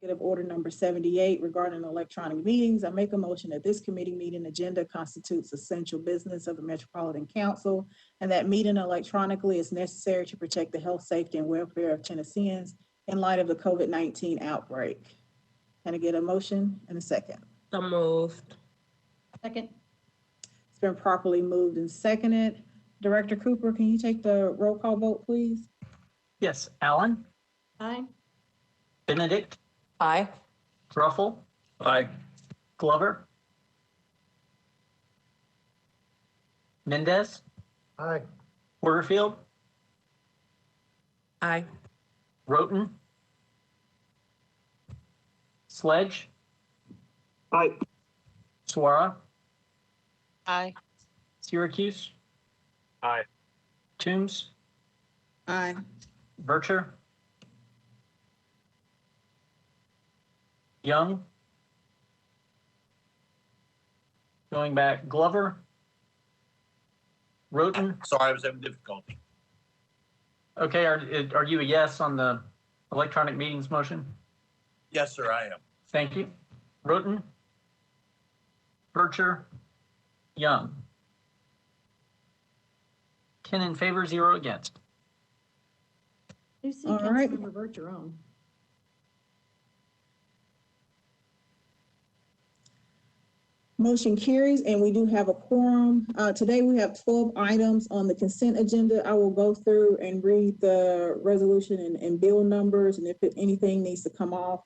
Executive Order number 78 regarding electronic meetings. I make a motion that this committee meeting agenda constitutes essential business of the Metropolitan Council and that meeting electronically is necessary to protect the health, safety, and welfare of Tennesseans in light of the COVID-19 outbreak. Can I get a motion and a second? So moved. Second. It's been properly moved and seconded. Director Cooper, can you take the roll call vote, please? Yes, Allen, Aye. Benedict, Aye. Ruffle. Aye. Glover. Mendez, Aye. Porterfield, Aye. Roten, Sledge, Aye. Suara, Aye. Syracuse, Aye. Toombs, Aye. Vercher, Young, going back, Glover, Roten. Sorry, I was having difficulty. Okay, are you a yes on the electronic meetings motion? Yes, sir, I am. Thank you. Roten, Vercher, Young. 10 in favor, 0 against. You see All right. Councilmember Vercher on. Motion carries, and we do have a quorum. Today we have 12 items on the consent agenda. I will go through and read the resolution and bill numbers, and if anything needs to come off,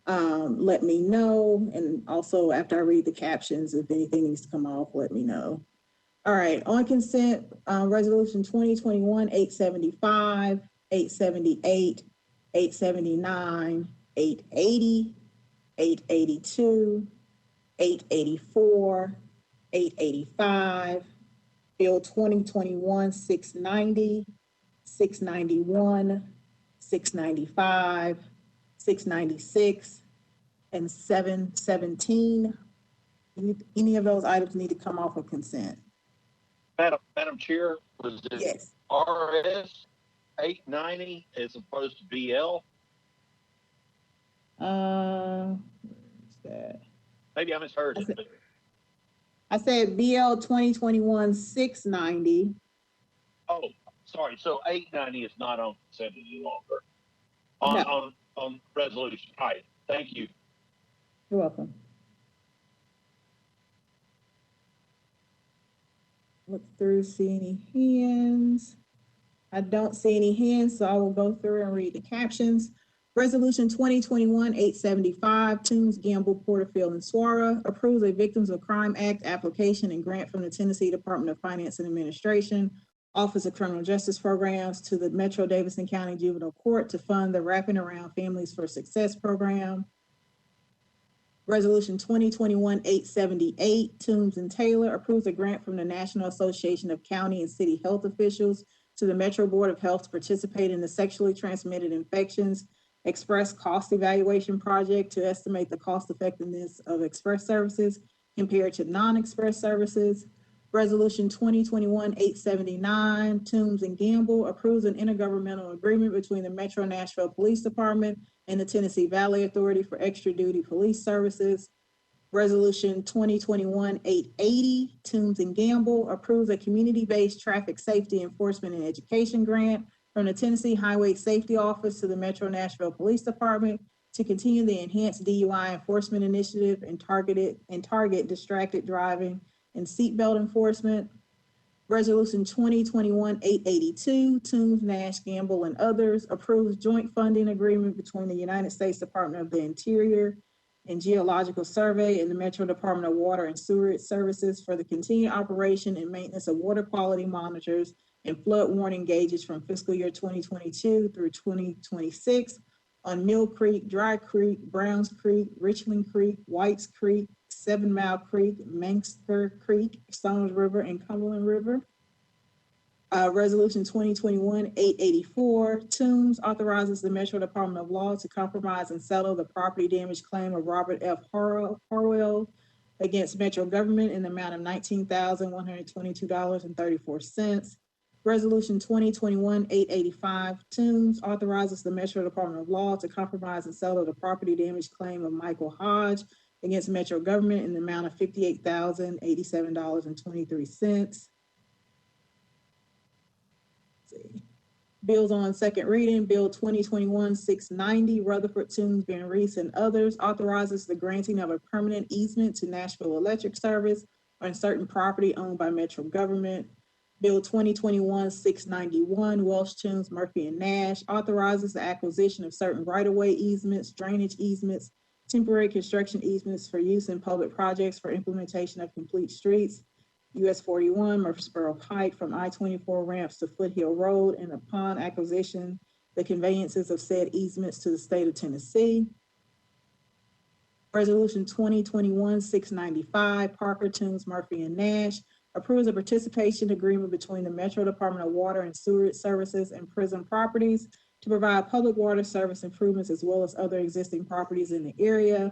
let me know. And also after I read the captions, if anything needs to come off, let me know. All right, on consent, resolution 2021-875, 878, 879, 880, 882, 884, 885, Bill 2021-690, 691, 695, 696, and 717. Any of those items need to come off of consent? Madam Chair, was it Yes. RS 890 as opposed to BL? Where is that? Maybe I misheard it. I said BL 2021-690. Oh, sorry. So 890 is not on consent any longer. No. On resolution. All right. Thank you. You're welcome. Look through, see any hands. I don't see any hands, so I will go through and read the captions. Resolution 2021-875, Toombs, Gamble, Porterfield, and Suara approves a Victims of Crime Act application and grant from the Tennessee Department of Finance and Administration, Office of Criminal Justice Programs to the Metro Davidson County Juvenile Court to fund the Wrapping Around Families for Success program. Resolution 2021-878, Toombs and Taylor approves a grant from the National Association of County and City Health Officials to the Metro Board of Health to participate in the Sexually Transmitted Infections Express Cost Evaluation Project to estimate the cost effectiveness of express services compared to non-express services. Resolution 2021-879, Toombs and Gamble approves an intergovernmental agreement between the Metro Nashville Police Department and the Tennessee Valley Authority for Extra Duty Police Services. Resolution 2021-880, Toombs and Gamble approves a community-based traffic safety enforcement and education grant from the Tennessee Highway Safety Office to the Metro Nashville Police Department to continue the enhanced DUI enforcement initiative and target distracted driving and seatbelt enforcement. Resolution 2021-882, Toombs, Nash, Gamble, and others approves joint funding agreement between the United States Department of the Interior and Geological Survey and the Metro Department of Water and Sewerage Services for the continued operation and maintenance of water quality monitors and flood warning gauges from fiscal year 2022 through 2026 on Mill Creek, Dry Creek, Browns Creek, Richland Creek, Whites Creek, 7 Mile Creek, Manxter Creek, Stones River, and Cumberland River. Resolution 2021-884, Toombs authorizes the Metro Department of Law to compromise and settle the property damage claim of Robert F. Harwell against Metro government in the amount of $19,122.34. Resolution 2021-885, Toombs, authorizes the Metro Department of Law to compromise and settle the property damage claim of Michael Hodge against Metro government in the amount of $58,087.23. Bills on second reading, Bill 2021-690, Rutherford, Toombs, Van Reese, and others, authorizes the granting of a permanent easement to Nashville Electric Service on certain property owned by Metro government. Bill 2021-691, Welsh, Toombs, Murphy, and Nash, authorizes the acquisition of certain right-of-way easements, drainage easements, temporary construction easements for use in public projects for implementation of complete streets, US 41, Murfreesboro Pike from I-24 ramps to Foothill Road, and upon acquisition, the conveyances of said easements to the state of Tennessee. Resolution 2021-695, Parker, Toombs, Murphy, and Nash, approves a participation agreement between the Metro Department of Water and Sewerage Services and Prison Properties to provide public water service improvements as well as other existing properties in the area.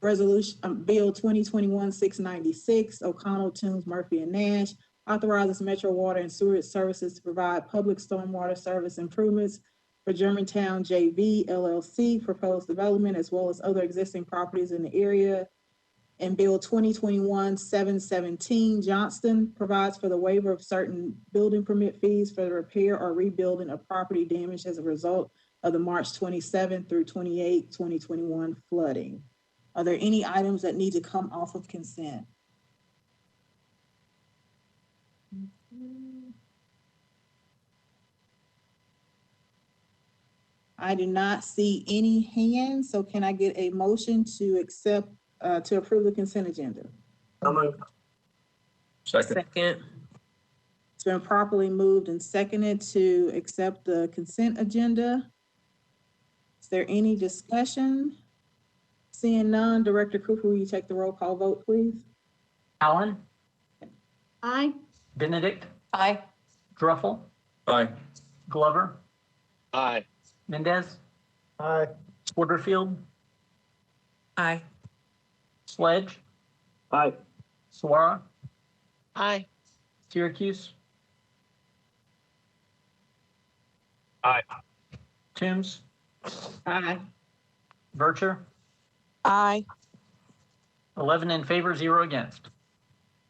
Resolution, Bill 2021-696, O'Connell, Toombs, Murphy, and Nash, authorizes Metro Water and Sewerage Services to provide public stormwater service improvements for Germantown JV LLC proposed development as well as other existing properties in the area. And Bill 2021-717, Johnston, provides for the waiver of certain building permit fees for the repair or rebuilding of property damaged as a result of the March 27 through 28, 2021 flooding. Are there any items that need to come off of consent? I do not see any hands, so can I get a motion to accept, to approve the consent agenda? So moved. Second. It's been properly moved and seconded to accept the consent agenda. Is there any discussion? Seeing none, Director Cooper, will you take the roll call vote, please? Allen, Aye. Benedict, Aye. Druffel, Aye. Glover, Aye. Mendez, Aye. Porterfield, Aye. Sledge, Aye. Suara, Aye. Syracuse, Aye. Toombs, Aye. Vercher, Aye. 11 in favor, 0 against.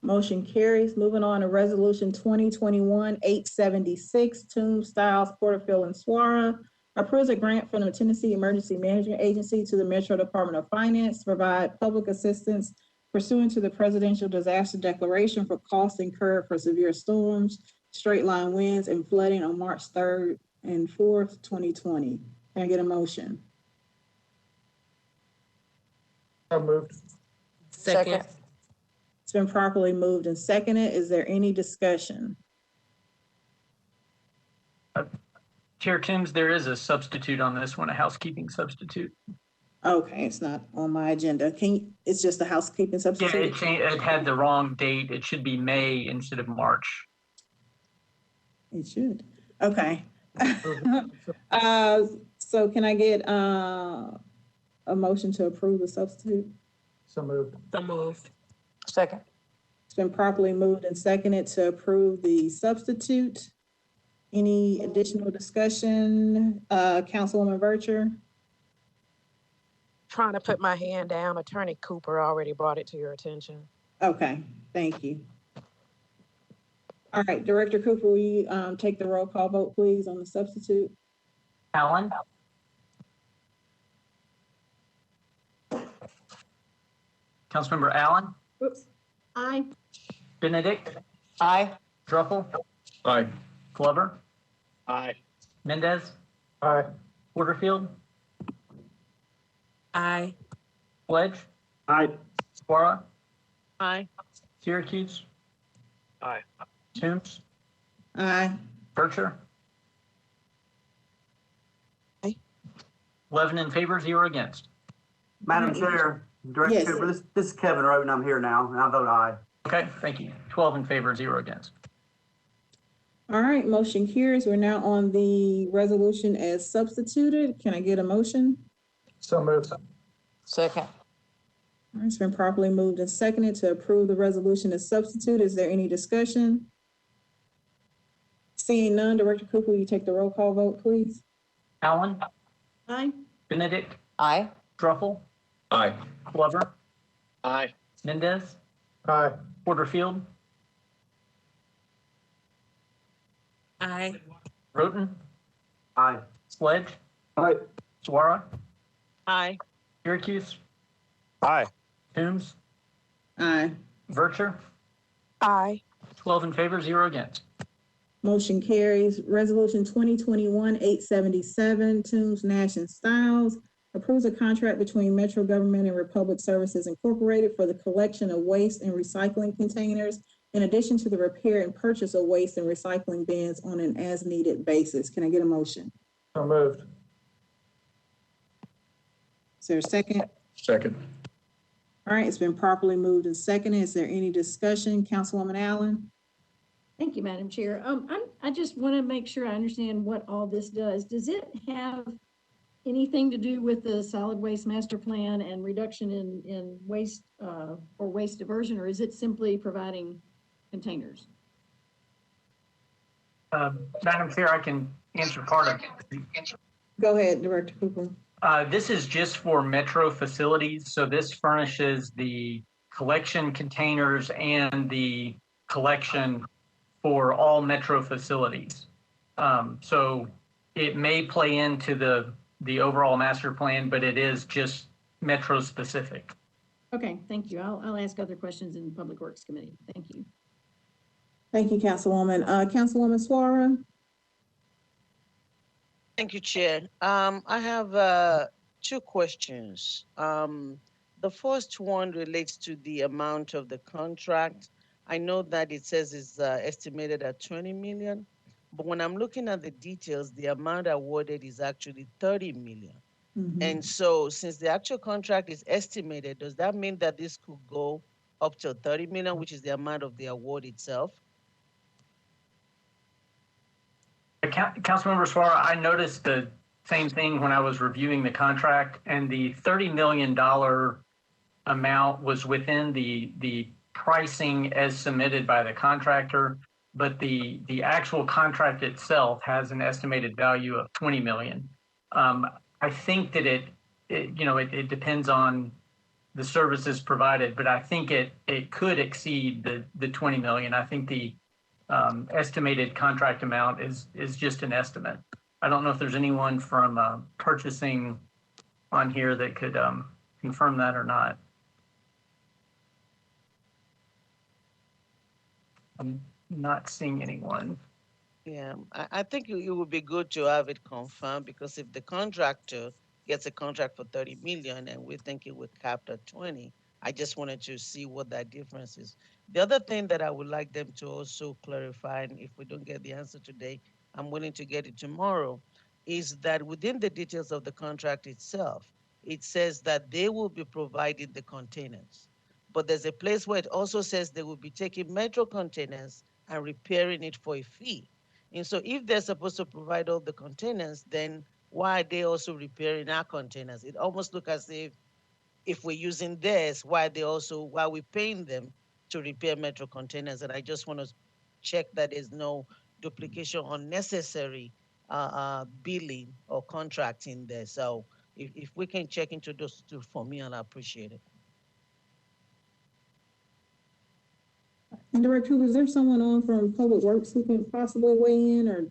Motion carries. Moving on to Resolution 2021-876, Toombs, Styles, Porterfield, and Suara, approves a grant from the Tennessee Emergency Management Agency to the Metro Department of Finance to provide public assistance pursuant to the Presidential Disaster Declaration for costs incurred for severe storms, straight line winds, and flooding on March 3rd and 4th, 2020. Can I get a motion? So moved. Second. It's been properly moved and seconded. Is there any discussion? Chair Toombs, there is a substitute on this one, a housekeeping substitute. Okay, it's not on my agenda. It's just a housekeeping Yeah, substitute? it had the wrong date. It should be May instead of March. It should. Okay. So can I get, a motion to approve the substitute? So moved. So moved. Second. It's been properly moved and seconded to approve the substitute. Any additional discussion? Councilwoman Vercher? Trying to put my hand down. Attorney Cooper already brought it to your attention. Okay, thank you. All right, Director Cooper, will you, take the roll call vote, please, on the substitute? Allen, Councilmember Allen, Whoops. Aye. Benedict, Aye. Druffel, Aye. Glover, Aye. Mendez, Aye. Porterfield, Aye. Sledge, Aye. Suara, Aye. Syracuse, Aye. Toombs, Aye. Vercher. Aye. 11 in favor, 0 against. Madam Chair, Director Yes. Cooper, this is Kevin Roden. I'm here now, and I vote aye. Okay, thank you. 12 in favor, 0 against. All right, motion carries. We're now on the resolution as substituted. Can I get a motion? So moved. Second. All right, it's been properly moved and seconded to approve the resolution as substitute. Is there any discussion? Seeing none, Director Cooper, will you take the roll call vote, please? Allen, Aye. Benedict, Aye. Truffle, Aye. Glover, Aye. Mendez, Aye. Porterfield, Aye. Roten, Aye. Sledge, Aye. Suara, Aye. Syracuse, Aye. Toombs, Aye. Vercher, Aye. 12 in favor, 0 against. Motion carries. Resolution 2021-877, Toombs, Nash and Styles, approves a contract between Metro Government and Republic Services Incorporated for the collection of waste and recycling containers, in addition to the repair and purchase of waste and recycling bins on an as-needed basis. Can I get a motion? So moved. Is there a second? Second. All right, it's been properly moved and seconded. Is there any discussion? Councilwoman Allen? Thank you, Madam Chair. I just want to make sure I understand what all this does. Does it have anything to do with the solid waste master plan and reduction in waste, or waste diversion, or is it simply providing containers? Madam Chair, I can answer part of it. Go ahead, Director Cooper. This is just for Metro facilities. So this furnishes the collection containers and the collection for all Metro facilities. So it may play into the overall master plan, but it is just Metro specific. Okay, thank you. I'll ask other questions in Public Works Committee. Thank you. Thank you, Councilwoman. Councilwoman Suara? Thank you, Chair. I have two questions. The first one relates to the amount of the contract. I know that it says it's estimated at 20 million, but when I'm looking at the details, the amount awarded is actually 30 million. And so since the actual contract is estimated, does that mean that this could go up to 30 million, which is the amount of the award itself? Councilmember Suara, I noticed the same thing when I was reviewing the contract, and the $30 million amount was within the pricing as submitted by the contractor, but the actual contract itself has an estimated value of 20 million. I think that it depends on the services provided, but I think it could exceed the 20 million. I think the estimated contract amount is just an estimate. I don't know if there's anyone from purchasing on here that could confirm that or not. I'm not seeing anyone. Yeah, I think it would be good to have it confirmed, because if the contractor gets a contract for 30 million and we think it would cap at 20, I just wanted to see what that difference is. The other thing that I would like them to also clarify, and if we don't get the answer today, I'm willing to get it tomorrow, is that within the details of the contract itself, it says that they will be providing the containers. But there's a place where it also says they will be taking Metro containers and repairing it for a fee. And so if they're supposed to provide all the containers, then why are they also repairing our containers? It almost looks as if we're using theirs, why we're paying them to repair Metro containers. And I just want to check that there's no duplication, unnecessary billing or contracting there. So if we can check into those two for me, I'll appreciate it. And Director Cooper, is there someone on from Public Works who can possibly weigh in, or?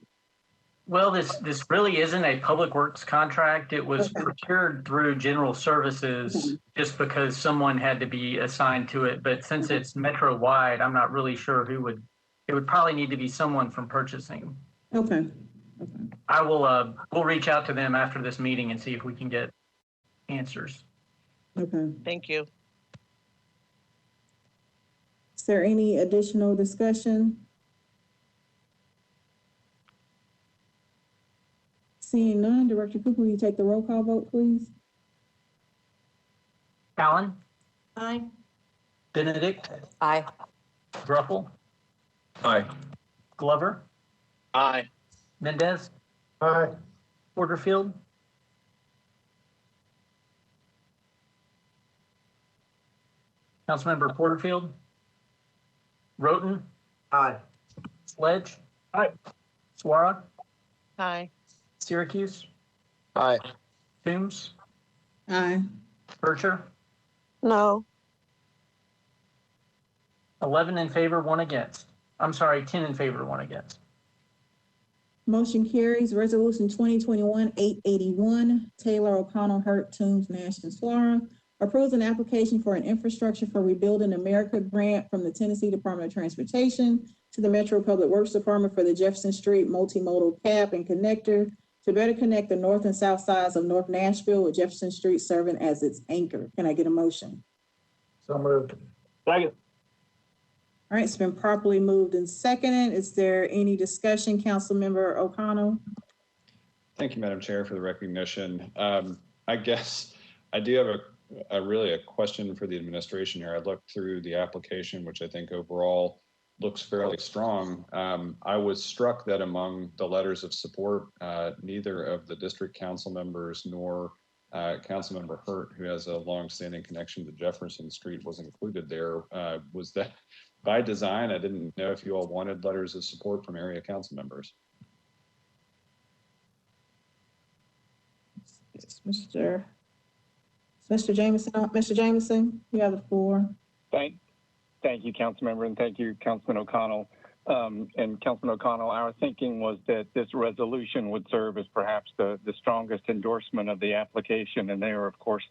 Well, this really isn't a public works contract. It was procured through general services just because someone had to be assigned to it. But since it's Metro wide, I'm not really sure who would. It would probably need to be someone from purchasing. Okay. I will. We'll reach out to them after this meeting and see if we can get answers. Okay. Thank you. Is there any additional discussion? Seeing none, Director Cooper, will you take the roll call vote, please? Allen, Aye. Benedict, Aye. Druffel, Aye. Glover, Aye. Mendez, Aye. Porterfield, Councilmember Porterfield, Roten, Aye. Sledge, Aye. Suara, Aye. Syracuse, Aye. Toombs, Aye. Bircher. No. 11 in favor, 1 against. I'm sorry, 10 in favor, 1 against. Motion carries. Resolution 2021-881, Taylor, O'Connell, Hurt, Toombs, Nash, and Flora, approves an application for an Infrastructure for Rebuilding America grant from the Tennessee Department of Transportation to the Metro Public Works Department for the Jefferson Street Multimodal Cap and Connector to better connect the north and south sides of North Nashville with Jefferson Street serving as its anchor. Can I get a motion? So moved. Second. All right, it's been properly moved and seconded. Is there any discussion, Councilmember O'Connell? Thank you, Madam Chair, for the recognition. I guess I do have a question for the administration here. I looked through the application, which I think overall looks fairly strong. I was struck that among the letters of support, neither of the district council members nor Councilmember Hurt, who has a long-standing connection to Jefferson Street, was included there. Was that by design? I didn't know if you all wanted letters of support from area council members. Yes, Mr. Jameson. Mr. Jameson, you have the floor. Thank you, Councilmember, and thank you, Councilman O'Connell. And Councilman O'Connell, our thinking was that this resolution would serve as perhaps the strongest endorsement of the application, and they are, of course,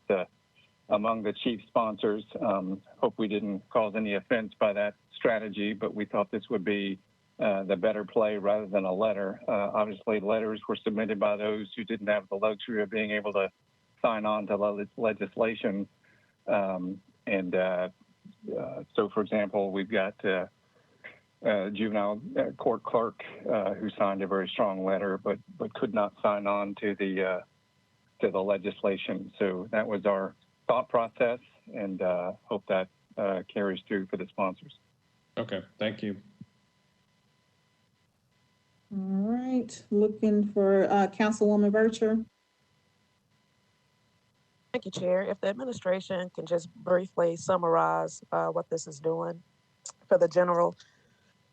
among the chief sponsors. Hope we didn't cause any offense by that strategy, but we thought this would be the better play rather than a letter. Obviously, letters were submitted by those who didn't have the luxury of being able to sign on to legislation. So, for example, we've got juvenile court clerk who signed a very strong letter, but could not sign on to the legislation. So that was our thought process, and hope that carries through for the sponsors. Okay, thank you. All right, looking for Councilwoman Bircher. Thank you, Chair. If the administration can just briefly summarize what this is doing for the general,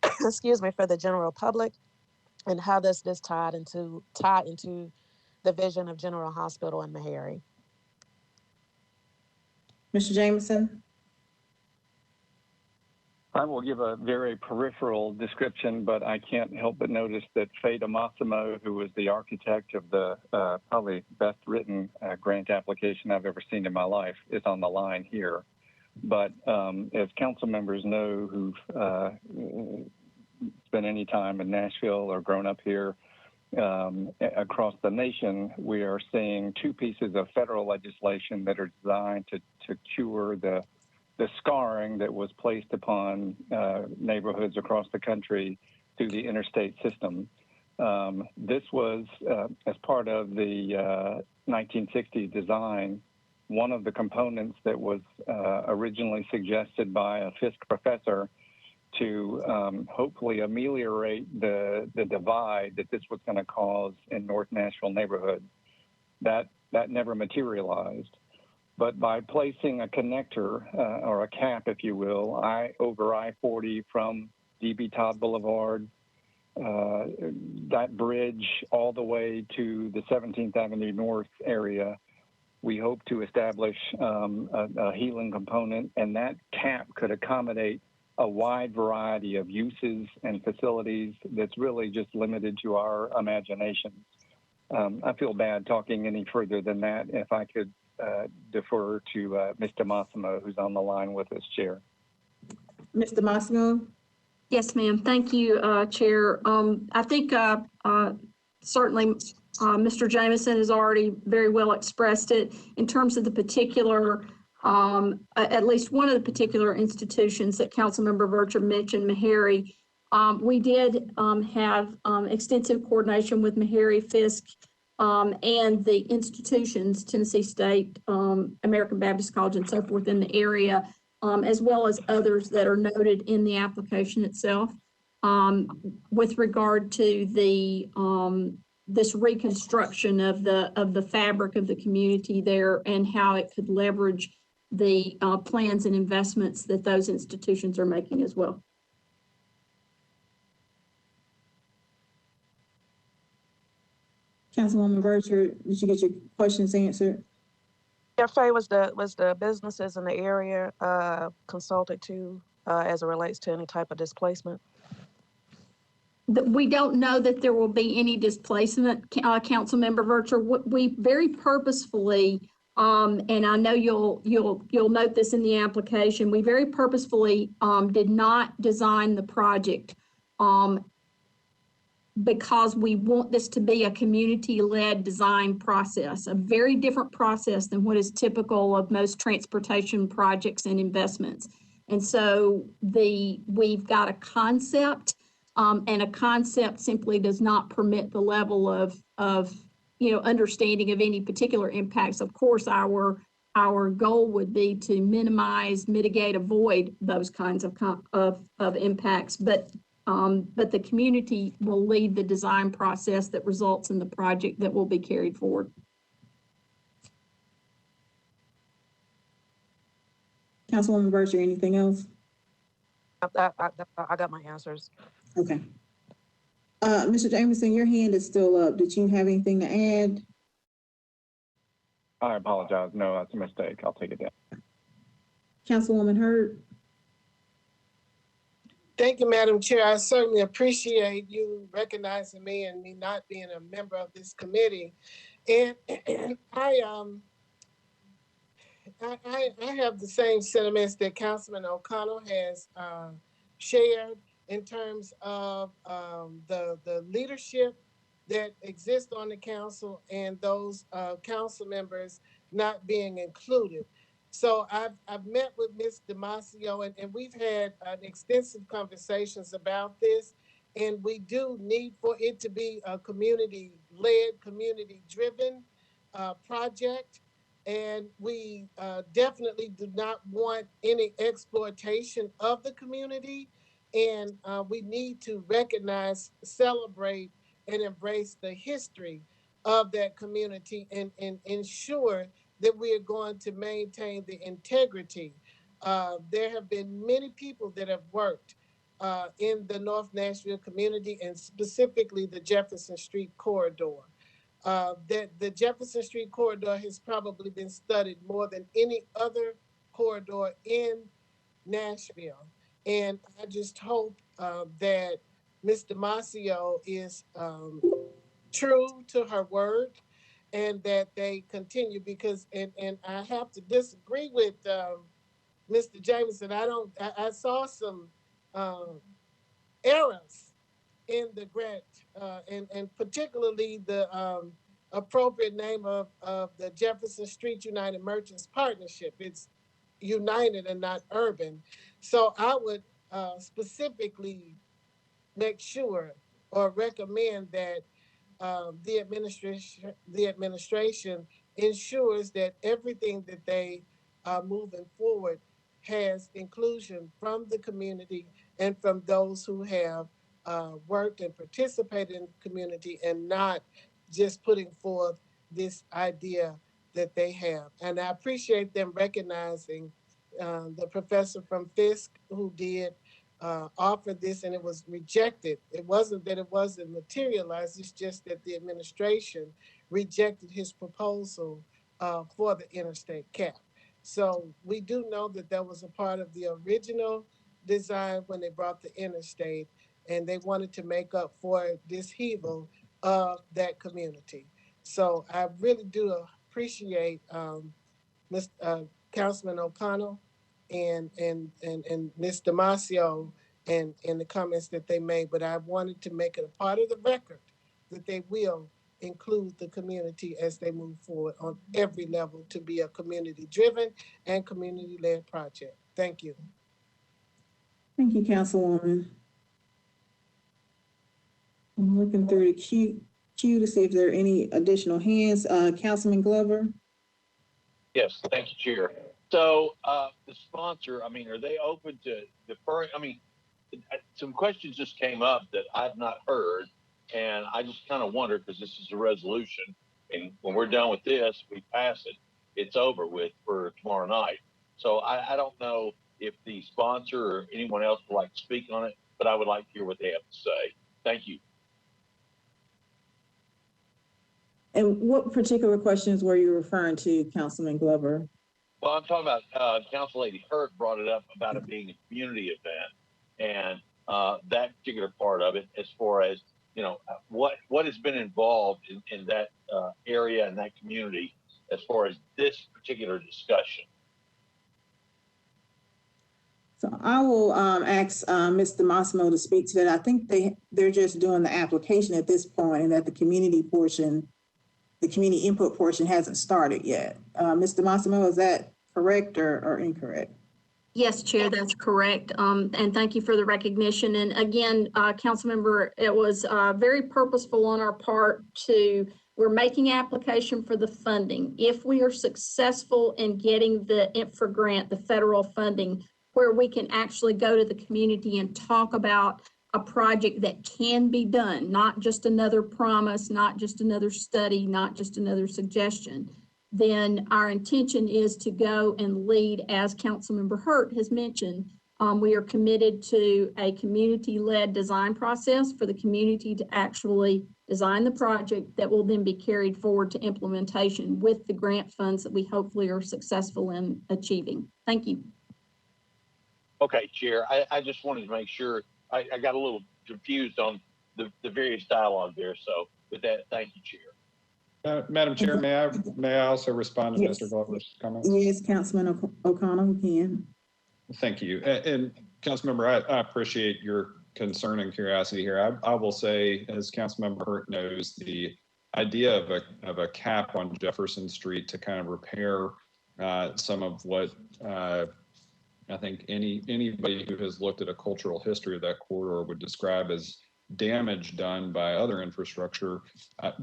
for the general public, and how does this tie into the vision of General Hospital in Meharry. Mr. Jameson. I will give a very peripheral description, but I can't help but notice that Fada Massimo, who was the architect of the probably best written grant application I've ever seen in my life, is on the line here. But as council members know who've spent any time in Nashville or grown up here, across the nation, we are seeing two pieces of federal legislation that are designed to cure the scarring that was placed upon neighborhoods across the country through the interstate system. This was, as part of the 1960s design, one of the components that was originally suggested by a Fisk professor to hopefully ameliorate the divide that this was going to cause in North Nashville neighborhoods. That never materialized. But by placing a connector or a cap, if you will, over I-40 from DB Todd Boulevard, that bridge all the way to the 17th Avenue North area, we hope to establish a healing component, and that cap could accommodate a wide variety of uses and facilities that's really just limited to our imaginations. I feel bad talking any further than that. If I could defer to Mr. Massimo, who's on the line with us, Chair. Mr. Massimo? Yes, ma'am. Thank you, Chair. I think certainly Mr. Jameson has already very well expressed it in terms of the particular, at least one of the particular institutions that Councilmember Bircher mentioned, Meharry. We did have extensive coordination with Meharry, Fisk, and the institutions, Tennessee State, American Baptist College, and so forth in the area, as well as others that are noted in the application itself, with regard to the this reconstruction of the fabric of the community there and how it could leverage the plans and investments that those institutions are making as well. Councilwoman Bircher, did you get your questions answered? Yeah, Faye, was the businesses in the area consulted to as it relates to any type of displacement? We don't know that there will be any displacement, Councilmember Vercher. We very purposefully, and I know you'll note this in the application, we very purposefully did not design the project because we want this to be a community-led design process, a very different process than what is typical of most transportation projects and investments. And so we've got a concept, and a concept simply does not permit the level of understanding of any particular impacts. Of course, our goal would be to minimize, mitigate, avoid those kinds of impacts, but the community will lead the design process that results in the project that will be carried forward. Councilwoman Bircher, anything else? I got my answers. Okay. Mr. Jameson, your hand is still up. Did you have anything to add? I apologize. No, that's a mistake. I'll take it down. Councilwoman Hurd? Thank you, Madam Chair. I certainly appreciate you recognizing me and me not being a member of this committee. And I have the same sentiments that Councilman O'Connell has shared in terms of the leadership that exists on the council and those council members not being included. So I've met with Ms. Damasio and we've had extensive conversations about this, and we do need for it to be a community-led, community-driven project. And we definitely do not want any exploitation of the community. And we need to recognize, celebrate, and embrace the history of that community and ensure that we are going to maintain the integrity. There have been many people that have worked in the North Nashville community and specifically the Jefferson Street corridor. That the Jefferson Street corridor has probably been studied more than any other corridor in Nashville. And I just hope that Ms. Damasio is true to her word and that they continue, because and I have to disagree with Mr. Jameson. I saw some errors in the grant and particularly the appropriate name of the Jefferson Street United Merchants Partnership. It's United and not Urban. So I would specifically make sure or recommend that the administration ensures that everything that they are moving forward has inclusion from the community and from those who have worked and participated in the community, and not just putting forth this idea that they have. And I appreciate them recognizing the professor from Fisk who did offered this and it was rejected. It wasn't that it wasn't materialized, it's just that the administration rejected his proposal for the interstate cap. So we do know that that was a part of the original design when they brought the interstate, and they wanted to make up for this heaval of that community. So I really do appreciate Councilman O'Connell and Ms. Damasio and the comments that they made, but I wanted to make it a part of the record that they will include the community as they move forward on every level to be a community-driven and community-led project. Thank you. Thank you, Councilwoman. I'm looking through the queue to see if there are any additional hands. Councilman Glover? Yes, thank you, Chair. So the sponsor, I mean, are they open to deferring? I mean, some questions just came up that I've not heard, and I just kind of wonder, because this is a resolution, and when we're done with this, we pass it, it's over with for tomorrow night. So I don't know if the sponsor or anyone else would like to speak on it, but I would like to hear what they have to say. Thank you. And what particular questions were you referring to, Councilman Glover? Well, I'm talking about, Council Lady Hurt brought it up about it being a community event, and that particular part of it, as far as, you know, what has been involved in that area and that community as far as this particular discussion. So I will ask Mr. Massimo to speak to that. I think they're just doing the application at this point, and that the community input portion hasn't started yet. Mr. Massimo, is that correct or incorrect? Yes, Chair, that's correct. And thank you for the recognition. And again, Councilmember, it was very purposeful on our part we're making application for the funding. If we are successful in getting the INFRA grant, the federal funding, where we can actually go to the community and talk about a project that can be done, not just another promise, not just another study, not just another suggestion, then our intention is to go and lead, as Councilmember Hurt has mentioned. We are committed to a community-led design process for the community to actually design the project that will then be carried forward to implementation with the grant funds that we hopefully are successful in achieving. Thank you. Okay, Chair, I just wanted to make sure, I got a little confused on the various dialogue there. So with that, thank you, Chair. Madam Chair, may I also respond to Yes. Mr. Glover's comments? Yes, Councilman O'Connell, you can. Thank you. And Councilmember, I appreciate your concern and curiosity here. I will say, as Councilmember Hurt knows, the idea of a cap on Jefferson Street to kind of repair some of what I think anybody who has looked at a cultural history of that corridor would describe as damage done by other infrastructure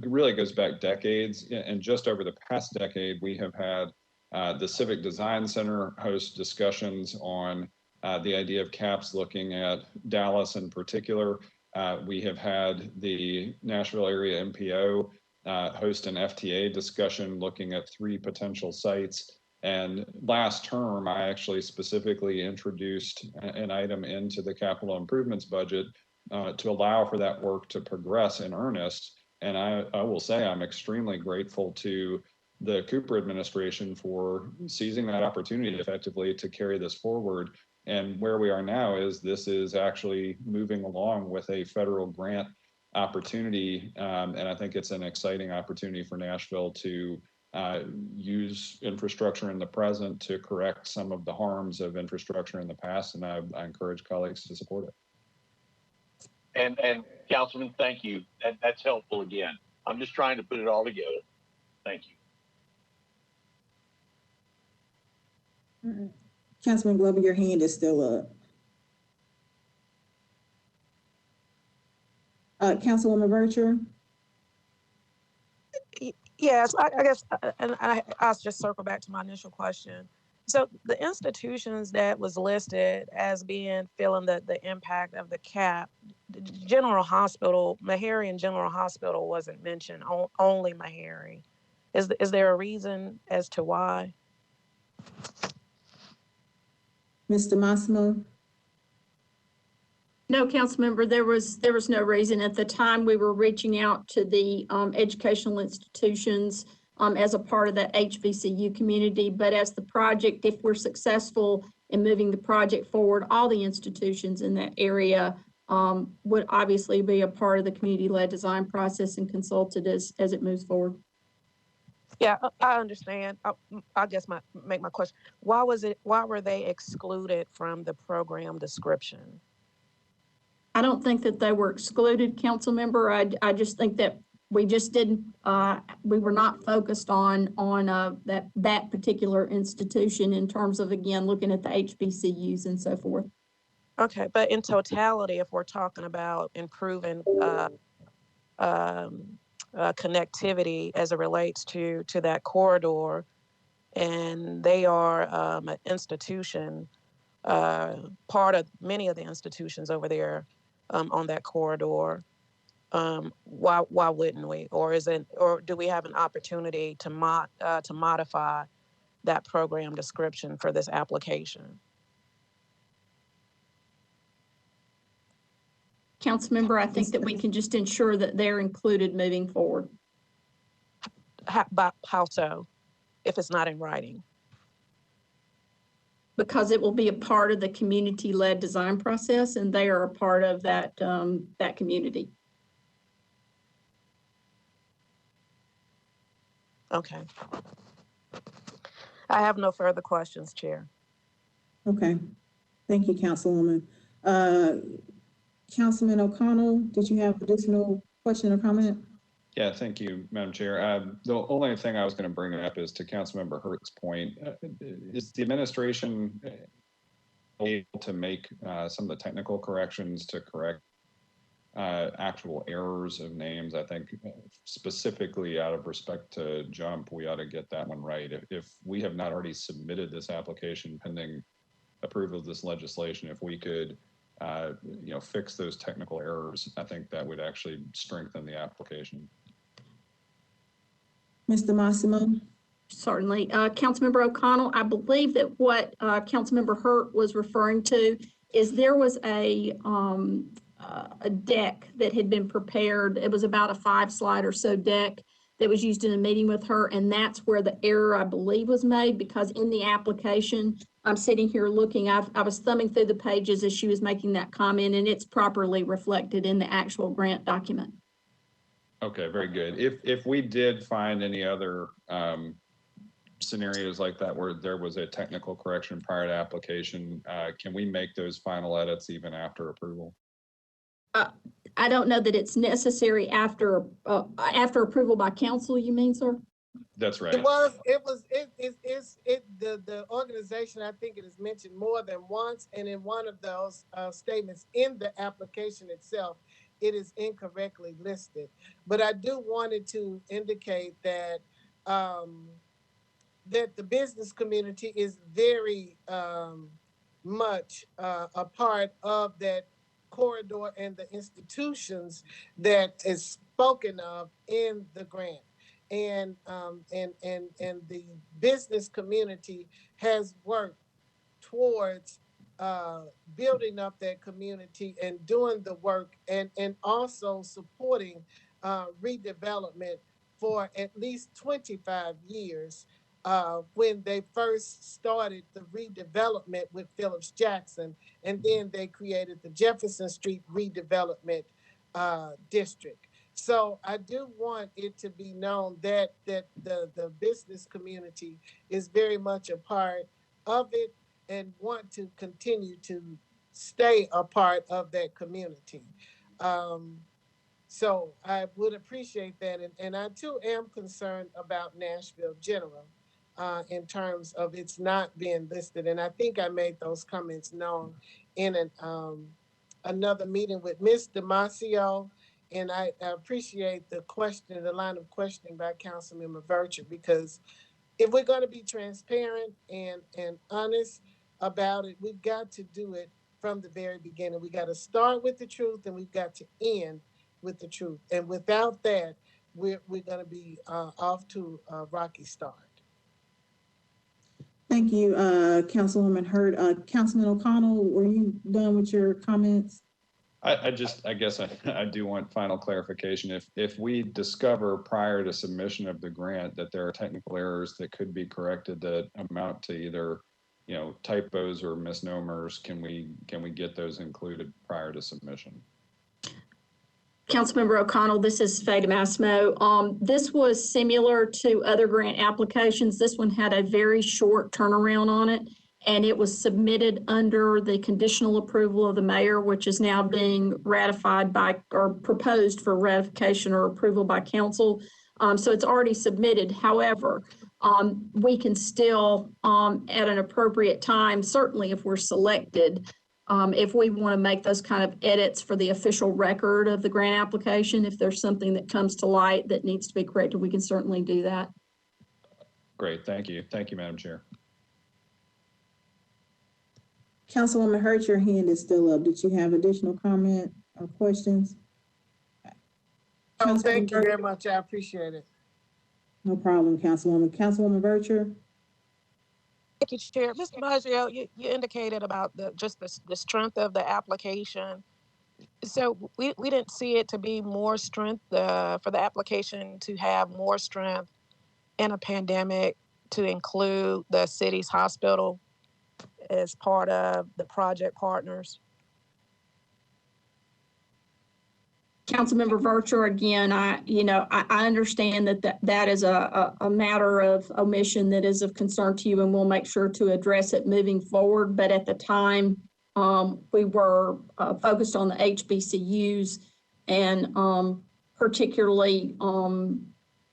really goes back decades. And just over the past decade, we have had the Civic Design Center host discussions on the idea of caps looking at Dallas in particular. We have had the Nashville area MPO host an FTA discussion looking at 3 potential sites. And last term, I actually specifically introduced an item into the capital improvements budget to allow for that work to progress in earnest. And I will say I'm extremely grateful to the Cooper administration for seizing that opportunity effectively to carry this forward. And where we are now is this is actually moving along with a federal grant opportunity. And I think it's an exciting opportunity for Nashville to use infrastructure in the present to correct some of the harms of infrastructure in the past. And I encourage colleagues to support it. And Councilman, thank you. That's helpful again. I'm just trying to put it all together. Thank you. Councilman Glover, your hand is still up. Councilwoman Vercher? Yes, I guess, and I'll just circle back to my initial question. So the institutions that was listed as being feeling the impact of the cap, General Hospital, Meharry and General Hospital wasn't mentioned, only Meharry. Is there a reason as to why? Mr. Massimo? No, Councilmember, there was no reason. At the time, we were reaching out to the educational institutions as a part of that HBCU community. But as the project, if we're successful in moving the project forward, all the institutions in that area would obviously be a part of the community-led design process and consulted as it moves forward. Yeah, I understand. I guess make my question. Why were they excluded from the program description? I don't think that they were excluded, council member. I just think that we just didn't, we were not focused on that particular institution in terms of, again, looking at the HBCUs and so forth. Okay, but in totality, if we're talking about improving connectivity as it relates to that corridor, and they are an institution, part of many of the institutions over there on that corridor, why wouldn't we? Or do we have an opportunity to modify that program description for this application? Councilmember, I think that we can just ensure that they're included moving forward. How so, if it's not in writing? Because it will be a part of the community-led design process, and they are a part of that, that community. Okay. I have no further questions, Chair. Okay, thank you, Councilwoman. Councilman O'Connell, did you have additional question or comment? Yeah, thank you, Madam Chair. The only thing I was going to bring up is to Councilmember Hurt's point. Is the administration able to make some of the technical corrections to correct actual errors of names? I think specifically out of respect to Jump, we ought to get that one right. If we have not already submitted this application pending approval of this legislation, if we could fix those technical errors, I think that would actually strengthen the application. Mr. Massimo? Certainly. Councilmember O'Connell, I believe that what Councilmember Hurt was referring to is there was a deck that had been prepared. It was about a 5-slide or so deck that was used in a meeting with her, and that's where the error, I believe, was made, because in the application, I'm sitting here looking, I was thumbing through the pages as she was making that comment, and it's properly reflected in the actual grant document. Okay, very good. If we did find any other scenarios like that where there was a technical correction prior to application, can we make those final edits even after approval? I don't know that it's necessary after approval by council, you mean, sir? The That's right. organization, I think it is mentioned more than once, and in one of those statements in the application itself, it is incorrectly listed. But I do wanted to indicate that that the business community is very much a part of that corridor and the institutions that is spoken of in the grant. And the business community has worked towards building up that community and doing the work, and also supporting redevelopment for at least 25 years. When they first started the redevelopment with Phillips Jackson, and then they created the Jefferson Street redevelopment district. So I do want it to be known that the business community is very much a part of it and want to continue to stay a part of that community. So I would appreciate that. And I too am concerned about Nashville General in terms of it's not being listed. And I think I made those comments known in another meeting with Ms. Damasio. And I appreciate the line of questioning by Councilmember Virtue, because if we're going to be transparent and honest about it, we've got to do it from the very beginning. We got to start with the truth, and we've got to end with the truth. And without that, we're going to be off to a rocky start. Thank you, Councilwoman Hurt. Councilman O'Connell, were you done with your comments? I guess I do want final clarification. If we discover prior to submission of the grant that there are technical errors that could be corrected that amount to either, typos or misnomers, can we get those included prior to submission? Councilmember O'Connell, this is Faye Massimo. This was similar to other grant applications. This one had a very short turnaround on it, and it was submitted under the conditional approval of the mayor, which is now being ratified by, or proposed for ratification or approval by council. So it's already submitted. However, we can still, at an appropriate time, certainly if we're selected, if we want to make those kind of edits for the official record of the grant application, if there's something that comes to light that needs to be corrected, we can certainly do that. Great, thank you. Thank you, Madam Chair. Councilwoman Hurt, your hand is still up. Did you have additional comment or questions? Oh, thank you very much. I appreciate it. No problem, Councilwoman. Councilwoman Virtue? Thank you, Chair. Mr. Maggio, you indicated about the strength of the application. So we didn't see it to be more strength for the application to have more strength in a pandemic to include the city's hospital as part of the project partners? Councilmember Vercher, again, I understand that is a matter of omission that is of concern to you, and we'll make sure to address it moving forward. But at the time, we were focused on the HBCUs and particularly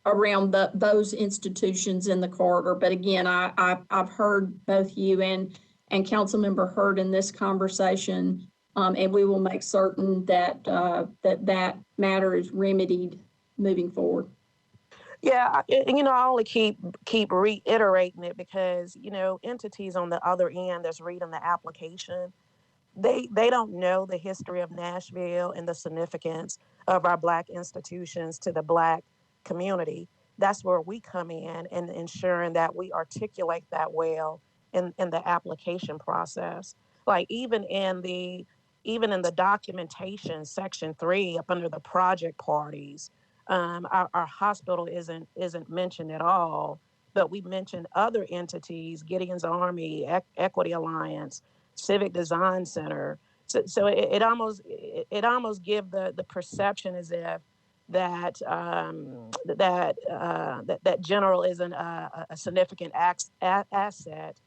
around those institutions in the corridor. But again, I've heard both you and Councilmember Hurd in this conversation. And we will make certain that that matter is remedied moving forward. Yeah, I only keep reiterating it because, entities on the other end that's reading the application, they don't know the history of Nashville and the significance of our Black institutions to the Black community. That's where we come in and ensuring that we articulate that well in the application process. Like even in the documentation, section 3, up under the project parties, our hospital isn't mentioned at all, but we mentioned other entities: Gideon's Army, Equity Alliance, Civic Design Center. So it almost gives the perception as if that General isn't a significant asset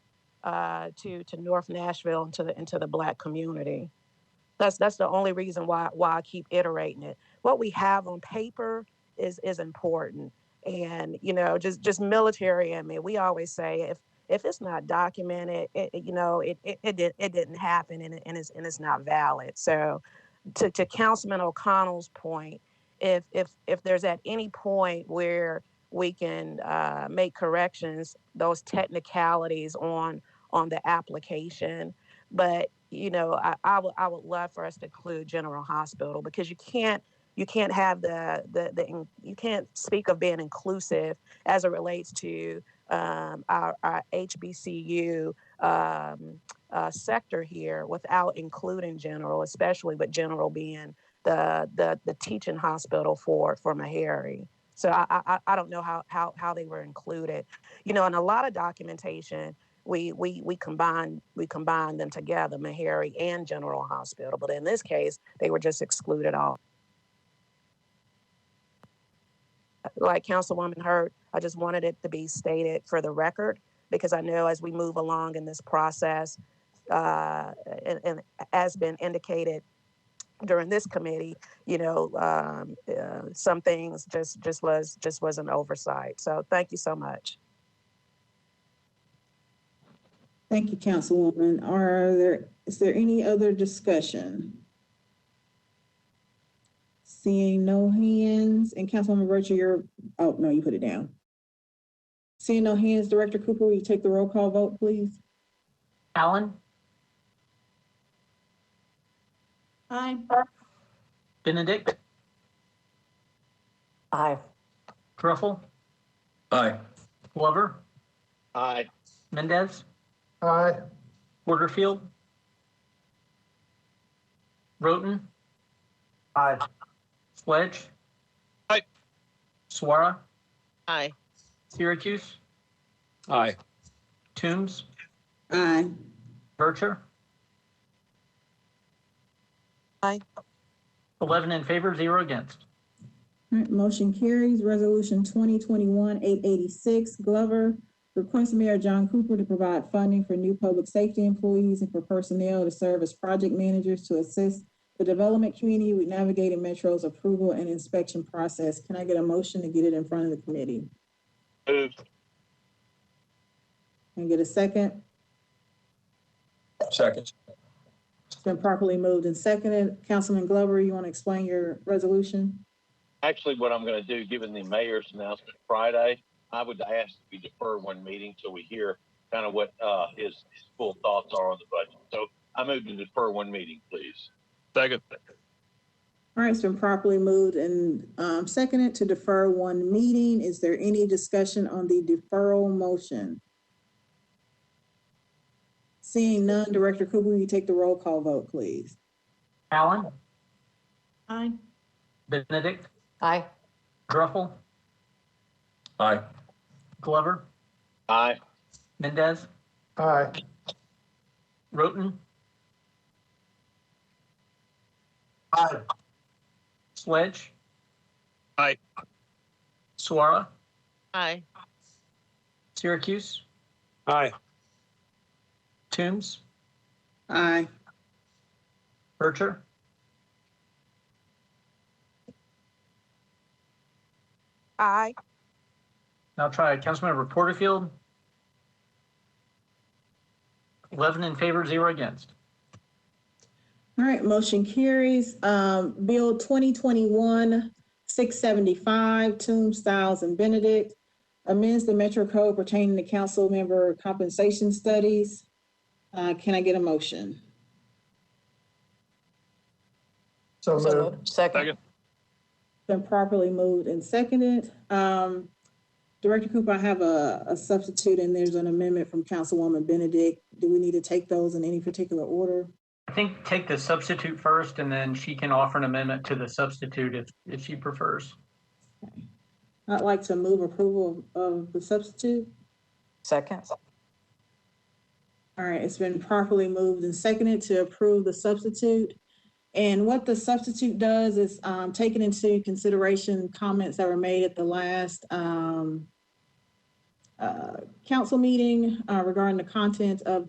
to North Nashville and to the Black community. That's the only reason why I keep iterating it. What we have on paper is important, and just military. I mean, we always say if it's not documented, it didn't happen, and it's not valid. So, to Councilman O'Connell's point, if there's at any point where we can make corrections, those technicalities on the application, but I would love for us to include General Hospital, because you can't have you can't speak of being inclusive as it relates to our HBCU sector here without including General, especially with General being the teaching hospital for Meharry. So I don't know how they were included. In a lot of documentation, we combine them together, Meharry and General Hospital. But in this case, they were just excluded all. Like Councilwoman Hurd, I just wanted it to be stated for the record, because I know as we move along in this process, and as been indicated during this committee, some things just was an oversight. So thank you so much. Thank you, Councilwoman. Is there any other discussion? Seeing no hands, and Councilwoman Vercher, oh, no, you put it down. Seeing no hands, Director Cooper, will you take the roll call vote, please? Allen? Aye. Benedict? Aye. Truffle? Aye. Glover? Aye. Mendez? Aye. Porterfield? Roten? Aye. Sledge? Aye. Suara? Aye. Syracuse? Aye. Toombs? Aye. Vercher? Aye. 11 in favor, 0 against. All right, motion carries. Resolution 2021-886, Glover, request Mayor John Cooper to provide funding for new public safety employees and for personnel to serve as project managers to assist the development community with navigating Metro's approval and inspection process. Can I get a motion to get it in front of the committee? Moved. Can I get a second? Second. It's been properly moved and seconded. Councilman Glover, you want to explain your resolution? Actually, what I'm going to do, given the mayor's announcement Friday, I would ask that we defer one meeting so we hear kind of what his full thoughts are on the budget. So I move to defer one meeting, please. Second. All right, it's been properly moved and seconded to defer one meeting. Is there any discussion on the deferral motion? Seeing none, Director Cooper, will you take the roll call vote, please? Allen? Aye. Benedict? Aye. Truffle? Aye. Glover, Aye. Mendez, Aye. Roten, Aye. Sledge, Aye. Suara, Aye. Syracuse, Aye. Toombs, Aye. Bircher, Aye. now try Councilmember Porterfield. 11 in favor, 0 against. All right, motion carries. Bill 2021-675, Toombs, Styles, and Benedict, amends the Metro Code pertaining to council member compensation studies. Can I get a motion? So So moved. moved. Second. Second. Been properly moved and seconded. Director Cooper, I have a substitute and there's an amendment from Councilwoman Benedict. Do we need to take those in any particular order? I think take the substitute first, and then she can offer an amendment to the substitute if she prefers. Okay. I'd like to move approval of the substitute. Second. All right, it's been properly moved and seconded to approve the substitute. And what the substitute does is taking into consideration comments that were made at the last council meeting regarding the content of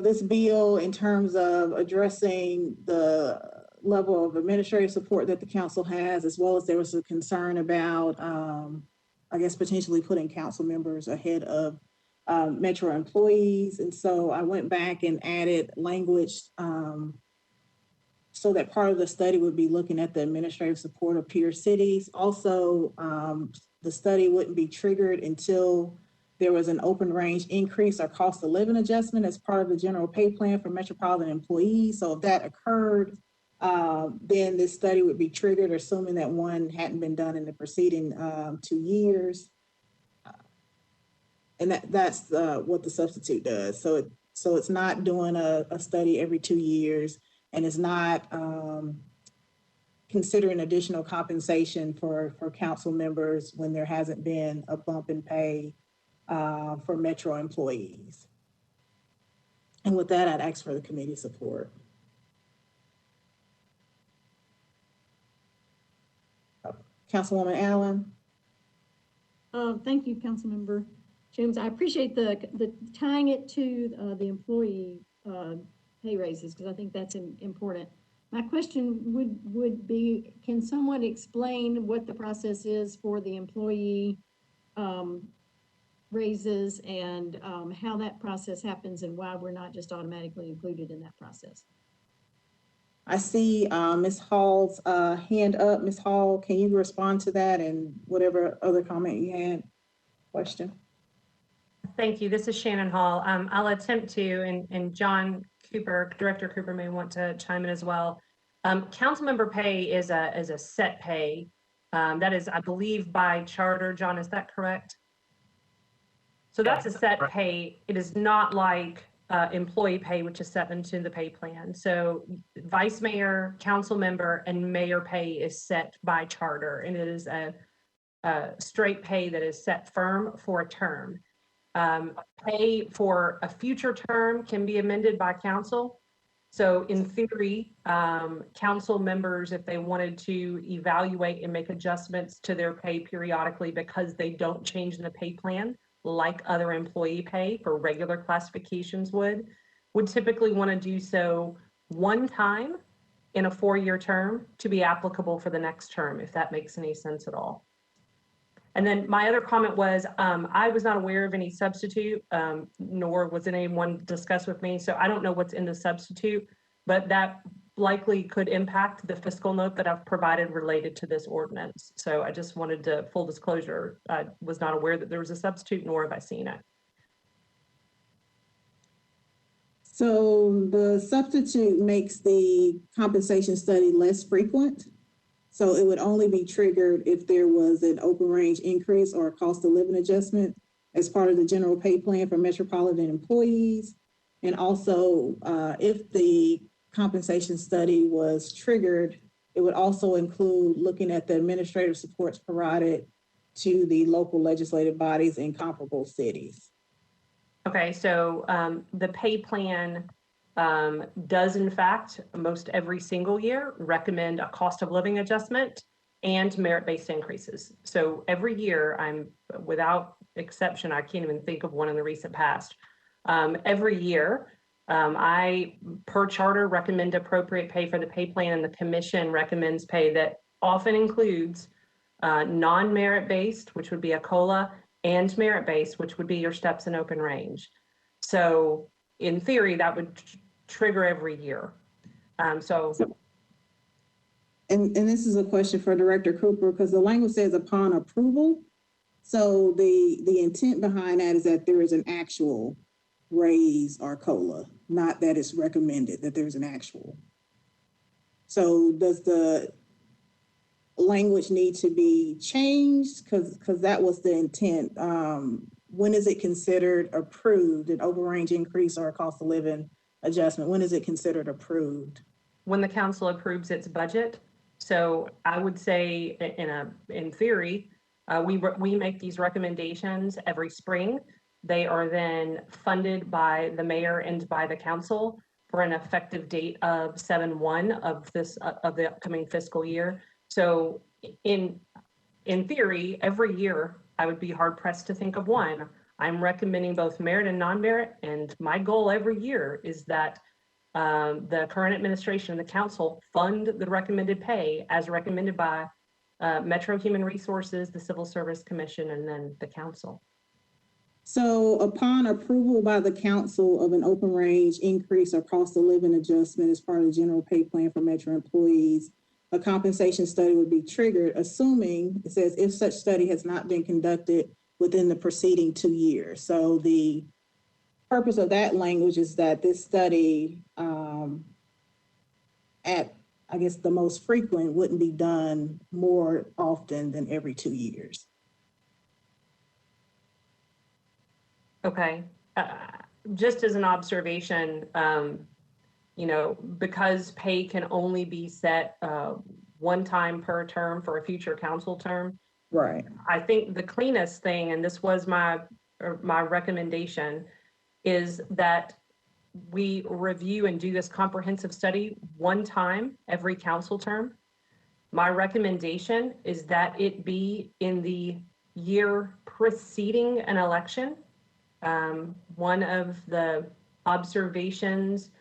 this bill in terms of addressing the level of administrative support that the council has, as well as there was a concern about, I guess, potentially putting council members ahead of Metro employees. And so I went back and added language so that part of the study would be looking at the administrative support of peer cities. Also, the study wouldn't be triggered until there was an open range increase or cost of living adjustment as part of the general pay plan for Metropolitan employees. So if that occurred, then this study would be triggered, assuming that one hadn't been done in the preceding 2 years. And that's what the substitute does. So it's not doing a study every 2 years, and it's not considering additional compensation for council members when there hasn't been a bump in pay for Metro employees. And with that, I'd ask for the committee support. Councilwoman Allen. Thank you, Councilmember James. I appreciate the tying it to the employee pay raises, because I think that's important. My question would be, can someone explain what the process is for the employee raises and how that process happens and why we're not just automatically included in that process? I see Ms. Hall's hand up. Ms. Hall, can you respond to that and whatever other comment you had, question? Thank you. This is Shannon Hall. I'll attempt to, and John Cooper, Director Cooper may want to chime in as well. Council member pay is a set pay. That is, I believe, by charter. John, is that correct? So that's a set pay. It is not like employee pay, which is set into the pay plan. So vice mayor, council member, and mayor pay is set by charter, and it is a straight pay that is set firm for a term. Pay for a future term can be amended by council. So in theory, council members, if they wanted to evaluate and make adjustments to their pay periodically because they don't change in the pay plan, like other employee pay for regular classifications would typically want to do so one time in a 4-year term to be applicable for the next term, if that makes any sense at all. And then my other comment was, I was not aware of any substitute, nor was anyone discussed with me. So I don't know what's in the substitute, but that likely could impact the fiscal note that I've provided related to this ordinance. So I just wanted to, full disclosure, I was not aware that there was a substitute, nor have I seen it. So the substitute makes the compensation study less frequent. So it would only be triggered if there was an open range increase or a cost of living adjustment as part of the general pay plan for Metropolitan employees. And also, if the compensation study was triggered, it would also include looking at the administrative supports provided to the local legislative bodies in comparable cities. Okay, so the pay plan does in fact, most every single year, recommend a cost of living adjustment and merit-based increases. So every year, without exception, I can't even think of one in the recent past. Every year, I, per charter, recommend appropriate pay for the pay plan, and the commission recommends pay that often includes non-merit-based, which would be a COLA, and merit-based, which would be your steps in open range. So in theory, that would trigger every year. And this is a question for Director Cooper, because the language says upon approval. So the intent behind that is that there is an actual raise or COLA, not that it's recommended, that there's an actual. So does the language need to be changed? Because that was the intent. When is it considered approved, an overrange increase or a cost of living adjustment? When is it considered approved? When the council approves its budget. So I would say in theory, we make these recommendations every spring. They are then funded by the mayor and by the council for an effective date of 7/1 of the upcoming fiscal year. So in theory, every year, I would be hard pressed to think of one. I'm recommending both merit and non-merit, and my goal every year is that the current administration and the council fund the recommended pay as recommended by Metro Human Resources, the Civil Service Commission, and then the council. So upon approval by the council of an open range increase or cost of living adjustment as part of the general pay plan for Metro employees, a compensation study would be triggered, assuming, it says, if such study has not been conducted within the preceding 2 years. So the purpose of that language is that this study at, I guess, the most frequent wouldn't be done more often than every 2 years. Okay, just as an observation, because pay can only be set one time per term for a future council term. Right. I think the cleanest thing, and this was my recommendation, is that we review and do this comprehensive study one time every council term. My recommendation is that it be in the year preceding an election. One of the observations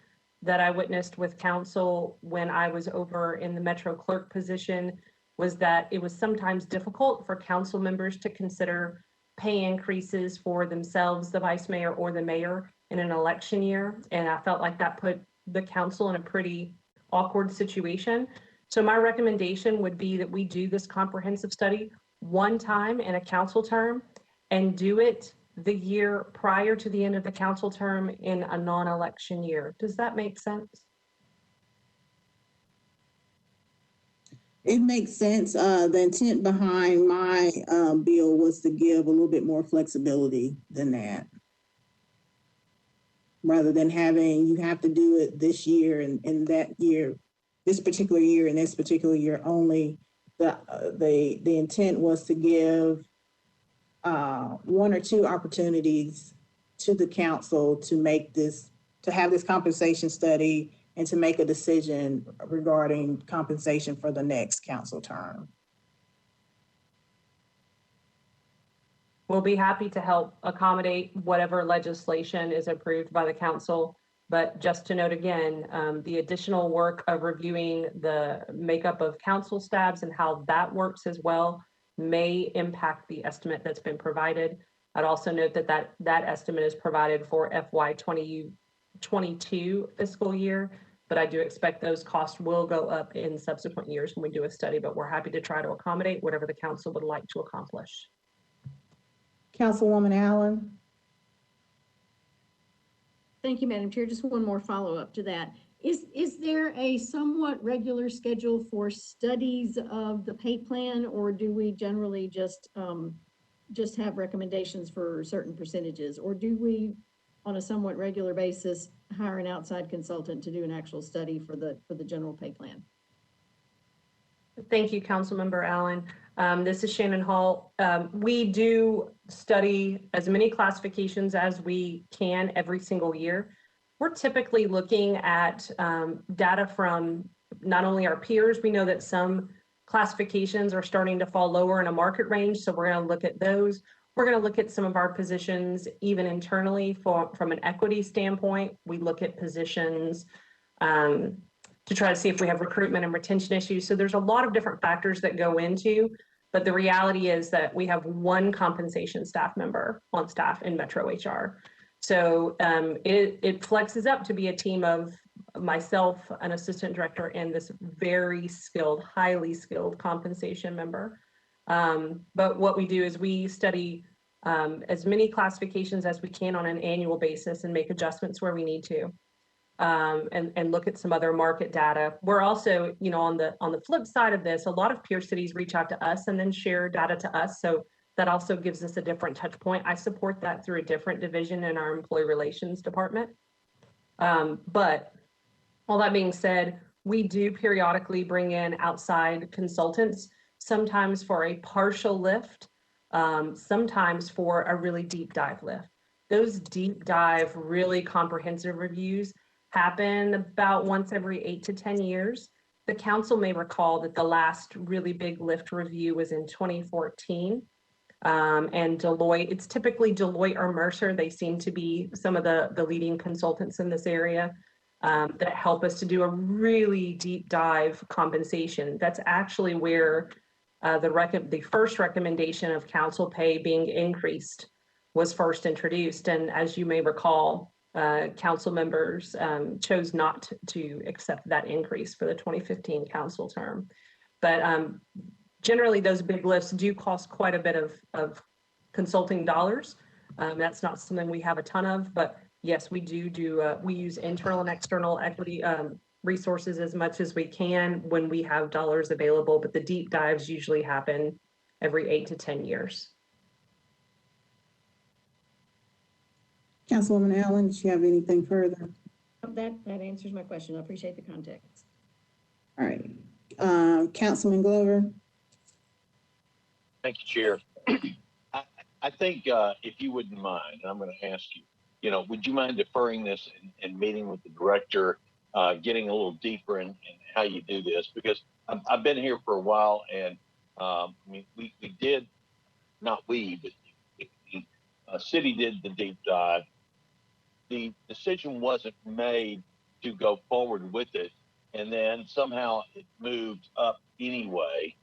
that I witnessed with council when I was over in the Metro clerk position was that it was sometimes difficult for council members to consider pay increases for themselves, the vice mayor or the mayor, in an election year. And I felt like that put the council in a pretty awkward situation. So my recommendation would be that we do this comprehensive study one time in a council term and do it the year prior to the end of the council term in a non-election year. Does that make sense? It makes sense. The intent behind my bill was to give a little bit more flexibility than that. Rather than having, you have to do it this year and that year, this particular year and this particular year only. The intent was to give 1 or 2 opportunities to the council to have this compensation study and to make a decision regarding compensation for the next council term. We'll be happy to help accommodate whatever legislation is approved by the council. But just to note again, the additional work of reviewing the makeup of council staffs and how that works as well may impact the estimate that's been provided. I'd also note that estimate is provided for FY 2022 fiscal year, but I do expect those costs will go up in subsequent years when we do a study, but we're happy to try to accommodate whatever the council would like to accomplish. Councilwoman Allen. Thank you, Madam Chair. Just one more follow-up to that. Is there a somewhat regular schedule for studies of the pay plan, or do we generally just have recommendations for certain percentages, or do we, on a somewhat regular basis, hire an outside consultant to do an actual study for the general pay plan? Thank you, Councilmember Allen. This is Shannon Hall. We do study as many classifications as we can every single year. We're typically looking at data from not only our peers, we know that some classifications are starting to fall lower in a market range, so we're going to look at those. We're going to look at some of our positions even internally from an equity standpoint. We look at positions to try to see if we have recruitment and retention issues. So there's a lot of different factors that go into, but the reality is that we have one compensation staff member on staff in Metro HR. So it flexes up to be a team of myself, an assistant director, and this very skilled, highly skilled compensation member. But what we do is we study as many classifications as we can on an annual basis and make adjustments where we need to, and look at some other market data. We're also, you know, on the flip side of this, a lot of peer cities reach out to us and then share data to us. So that also gives us a different touch point. I support that through a different division in our employee relations department. But all that being said, we do periodically bring in outside consultants, sometimes for a partial lift, sometimes for a really deep dive lift. Those deep dive, really comprehensive reviews happen about once every 8 to 10 years. The council may recall that the last really big lift review was in 2014. And Deloitte, it's typically Deloitte or Mercer. They seem to be some of the leading consultants in this area that help us to do a really deep dive compensation. That's actually where the first recommendation of council pay being increased was first introduced. And as you may recall, council members chose not to accept that increase for the 2015 council term. But generally, those big lifts do cost quite a bit of consulting dollars. That's not something we have a ton of, but yes, we we use internal and external equity resources as much as we can when we have dollars available, but the deep dives usually happen every 8 to 10 years. Councilwoman Allen, did you have anything further? That answers my question. I appreciate the context. All right. Councilman Glover. Thank you, Chair. I think if you wouldn't mind, and I'm going to ask you, you know, would you mind deferring this and meeting with the director, getting a little deeper in how you do this? Because I've been here for a while, and I mean, we did, not we, but the city did the deep dive. The decision wasn't made to go forward with it, and then somehow it moved up anyway.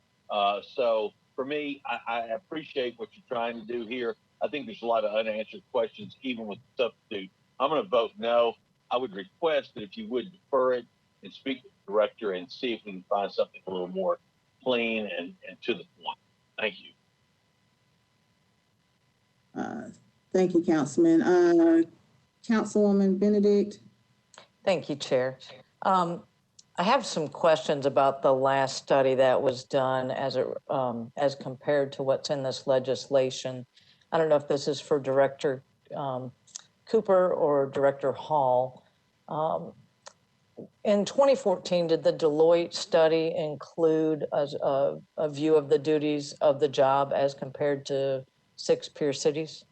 So for me, I appreciate what you're trying to do here. I think there's a lot of unanswered questions, even with the substitute. I'm going to vote no. I would request that if you would defer it and speak with the director and see if we can find something a little more clean and to the point. Thank you. Thank you, Councilman. Councilwoman Benedict. Thank you, Chair. I have some questions about the last study that was done as compared to what's in this legislation. I don't know if this is for Director Cooper or Director Hall. In 2014, did the Deloitte study include a view of the duties of the job as compared to 6 peer cities?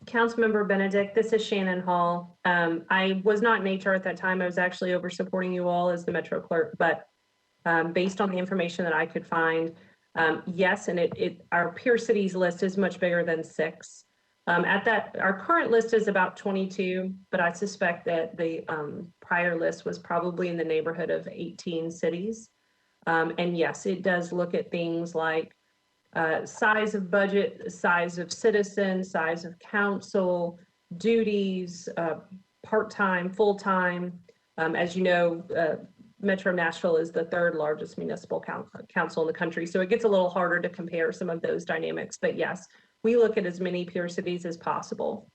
Councilmember Benedict, this is Shannon Hall. I was not in HR at that time. I was actually over supporting you all as the Metro clerk, but based on the information that I could find, yes, and our peer cities list is much bigger than 6. Our current list is about 22, but I suspect that the prior list was probably in the neighborhood of 18 cities. And yes, it does look at things like size of budget, size of citizen, size of council, duties, part-time, full-time. As you know, Metro Nashville is the 3rd largest municipal council in the country. So it gets a little harder to compare some of those dynamics. But yes, we look at as many peer cities as possible.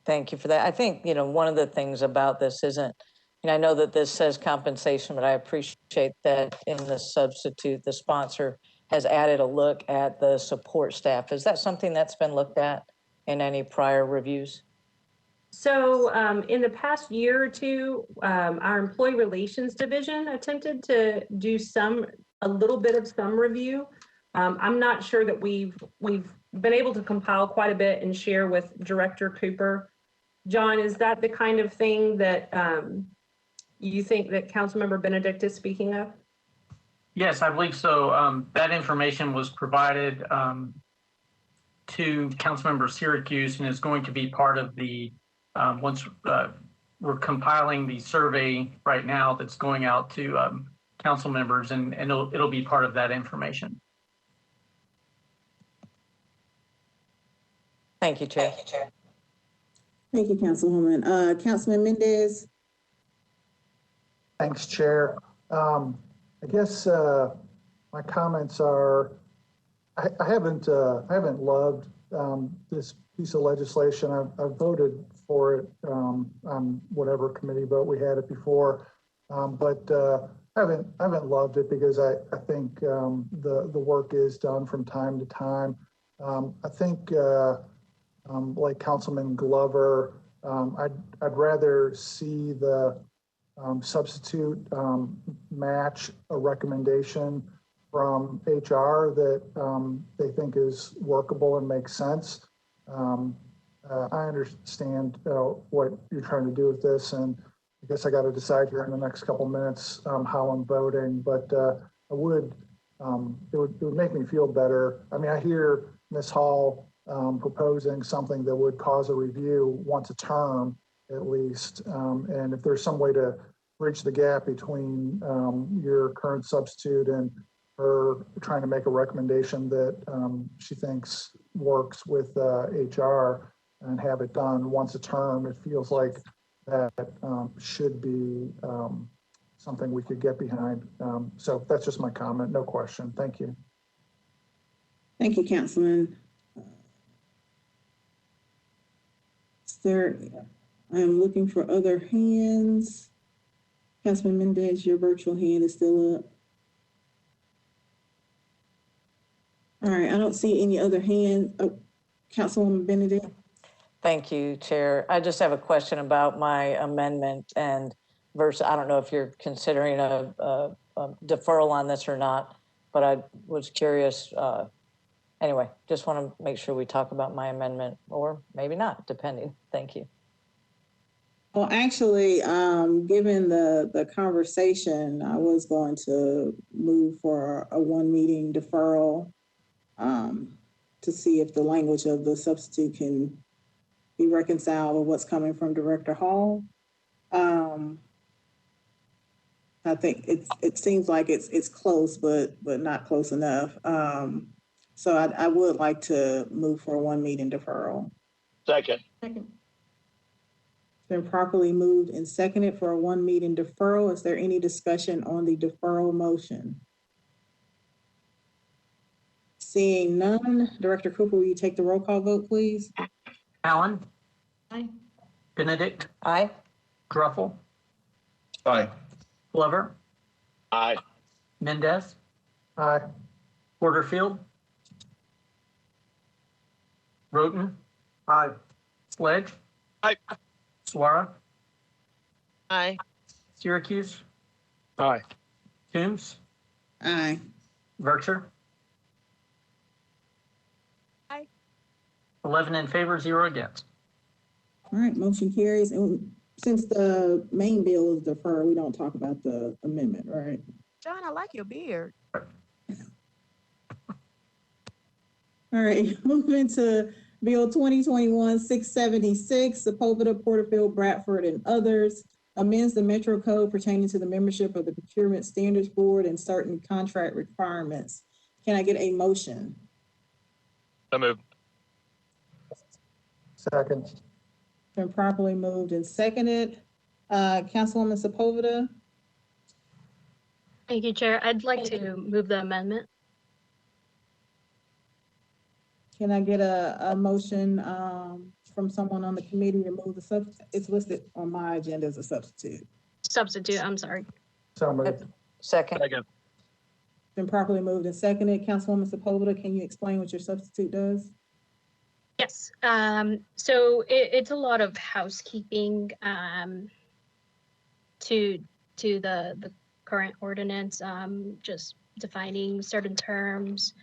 Thank you for that. I think, you know, one of the things about this isn't, and I know that this says compensation, but I appreciate that in the substitute, the sponsor has added a look at the support staff. Is that something that's been looked at in any prior reviews? So in the past year or two, our employee relations division attempted to do a little bit of some review. I'm not sure that we've been able to compile quite a bit and share with Director Cooper. John, is that the kind of thing that you think that Councilmember Benedict is speaking of? Yes, I believe so. That information was provided to Councilmember Syracuse and is going to be part of the, once we're compiling the survey right now that's going out to council members, and it'll be part of that information. Thank you, Chair. Thank you, Councilwoman. Councilman Mendez? Thanks, Chair. I guess my comments are, I haven't loved this piece of legislation. I've voted for it on whatever committee vote we had it before, but I haven't loved it because I think the work is done from time to time. I think like Councilman Glover, I'd rather see the substitute match a recommendation from HR that they think is workable and makes sense. I understand what you're trying to do with this, and I guess I got to decide here in the next couple minutes how I'm voting, but it would make me feel better. I mean, I hear Ms. Hall proposing something that would cause a review once a term at least, and if there's some way to bridge the gap between your current substitute and her trying to make a recommendation that she thinks works with HR and have it done once a term, it feels like that should be something we could get behind. So that's just my comment, no question. Thank you. Thank you, Councilman. I am looking for other hands. Councilman Mendez, your virtual hand is still up. All right, I don't see any other hands. Oh, Councilwoman Benedict. Thank you, Chair. I just have a question about my amendment and verse. I don't know if you're considering a deferral on this or not, but I was curious. Anyway, just want to make sure we talk about my amendment, or maybe not, depending. Thank you. Well, actually, given the conversation, I was going to move for a one meeting deferral to see if the language of the substitute can be reconciled with what's coming from Director Hall. I think it seems like it's close, but not close enough. So I would like to move for a one meeting deferral. Second. Second. Been properly moved and seconded for a one meeting deferral. Is there any discussion on the deferral motion? Seeing none, Director Cooper, will you take the roll call vote, please? Allen? Aye. Benedict? Aye. Druffel? Aye. Glover? Aye. Mendez? Aye. Porterfield? Roten? Aye. Sledge? Aye. Suara? Aye. Syracuse? Aye. Toombs? Aye. Vercher? Aye. 11 in favor, 0 against. All right, motion carries. And since the main bill is deferred, we don't talk about the amendment, right? John, I like your beard. All right, moving to Bill 2021-676, Sepulveda, Porterfield, Bradford, and others, amends the Metro Code pertaining to the membership of the Procurement Standards Board and certain contract requirements. Can I get a motion? So moved. Second. Been properly moved and seconded. Councilwoman Sepulveda. Thank you, Chair. I'd like to move the amendment. Can I get a motion from someone on the committee to move the substitute? It's listed on my agenda as a substitute. Substitute, I'm sorry. So moved. Second. Second. Been properly moved and seconded. Councilwoman Sepulveda, can you explain what your substitute does? Yes. So it's a lot of housekeeping to the current ordinance, just defining certain terms.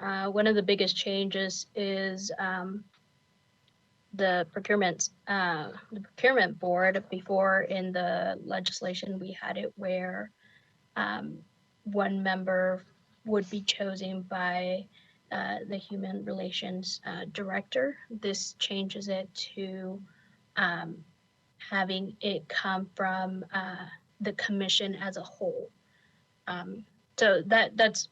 One of the biggest changes is the procurement board. Before in the legislation, we had it where one member would be chosen by the human relations director. This changes it to having it come from the commission as a whole. So that's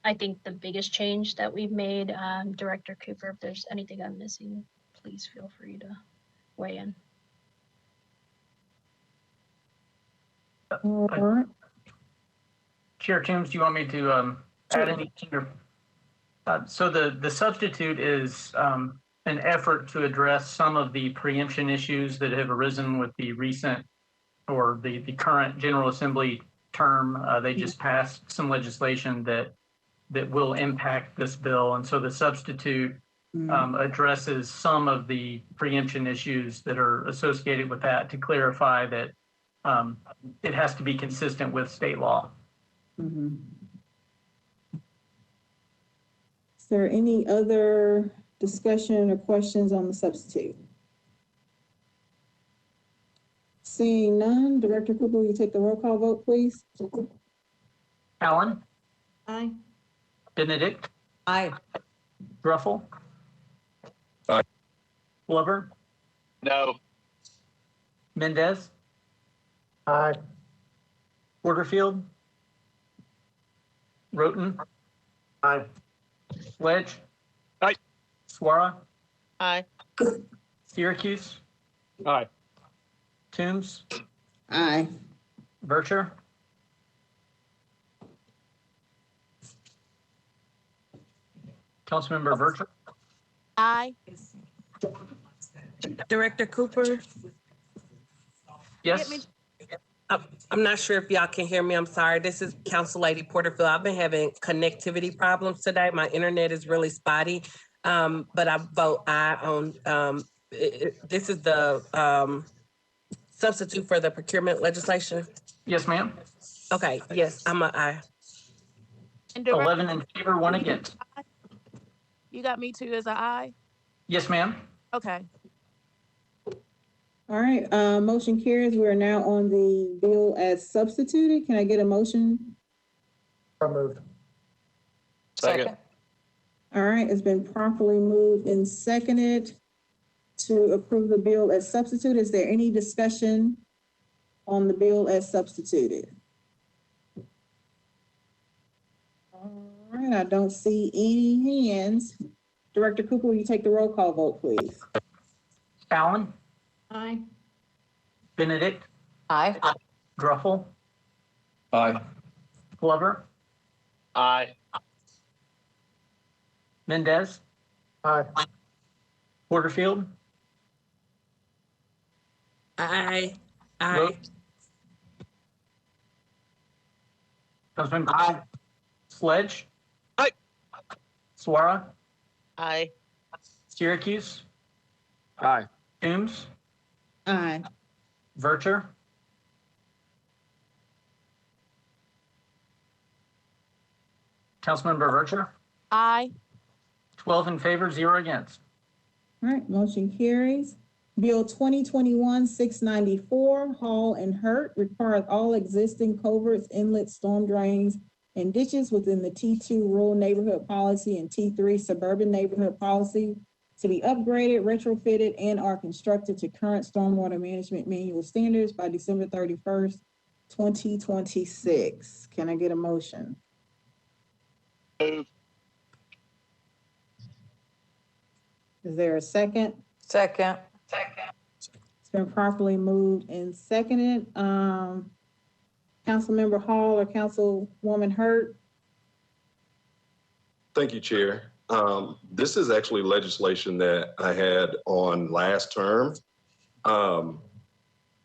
I think the biggest change that we've made. Director Cooper, if there's anything I'm missing, please feel free to weigh in. All right. Chair Toombs, do you want me to add anything? So the substitute is an effort to address some of the preemption issues that have arisen with the recent or the current General Assembly term. They just passed some legislation that will impact this bill. And so the substitute addresses some of the preemption issues that are associated with that to clarify that it has to be consistent with state law. Mm-hmm. Is there any other discussion or questions on the substitute? Seeing none, Director Cooper, will you take the roll call vote, please? Allen? Aye. Benedict? Aye. Druffel? Aye. Glover? No. Mendez? Aye. Porterfield? Roten? Aye. Sledge? Aye. Swara? Aye. Syracuse? Aye. Toombs? Aye. Vercher? Councilmember Vercher? Aye. Director Cooper, Yes. I'm not sure if y'all can hear me. I'm sorry. This is Council Lady Porterfield. I've been having connectivity problems today. My internet is really spotty. But I vote aye on, this is the substitute for the procurement legislation. Yes, ma'am. Okay, yes, I'm an aye. And 11 in favor, 1 against. you got me too as an aye? Yes, ma'am. Okay. All right, motion carries. We are now on the bill as substituted. Can I get a motion? So moved. Second. All right, it's been properly moved and seconded to approve the bill as substituted. Is there any discussion on the bill as substituted? All right, I don't see any hands. Director Cooper, will you take the roll call vote, please? Allen? Aye. Benedict? Aye. Druffel? Aye. Glover? Aye. Mendez? Aye. Porterfield? Aye. Aye. Vote. Councilmember Aye. Sledge? Aye. Swara? Aye. Syracuse? Aye. Toombs? Aye. Vercher? Councilmember Vercher? Aye. 12 in favor, 0 against. All right, motion carries. Bill 2021-694, Hall and Hurt, requires all existing culverts, inlets, storm drains, and ditches within the T2 rural neighborhood policy and T3 suburban neighborhood policy to be upgraded, retrofitted, and are constructed to current stormwater management manual standards by December 31st, 2026. Can I get a motion? Move. Is there a second? Second. It's been properly moved and seconded. Councilmember Hall or Councilwoman Hurt? Thank you, Chair. This is actually legislation that I had on last term.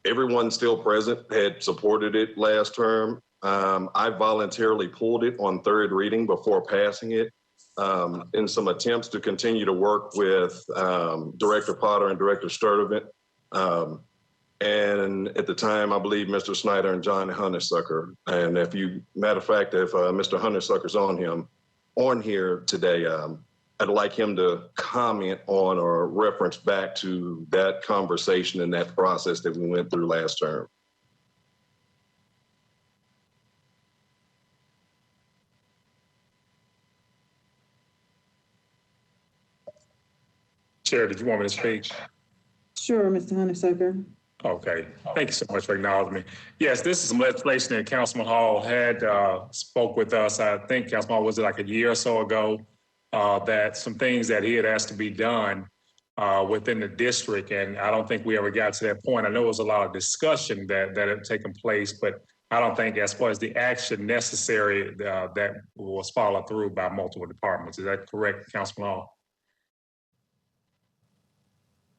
Everyone still present had supported it last term. I voluntarily pulled it on third reading before passing it. in some attempts to continue to work with Director Potter and Director Sturdivant. And at the time, I believe Mr. Snyder and John Honeysucker. And matter of fact, if Mr. Honeysucker's on here today, I'd like him to comment on or reference back to that conversation and that process that we went through last term. Chair, did you want me to speak? Sure, Mr. Honeysucker. Okay, thank you so much for acknowledging me. Yes, this is some legislation that Councilman Hall had spoke with us. I think Councilman Hall was it like a year or so ago, that some things that he had asked to be done within the district. And I don't think we ever got to that point. I know there was a lot of discussion that had taken place, but I don't think as far as the action necessary that was followed through by multiple departments. Is that correct, Councilman Hall?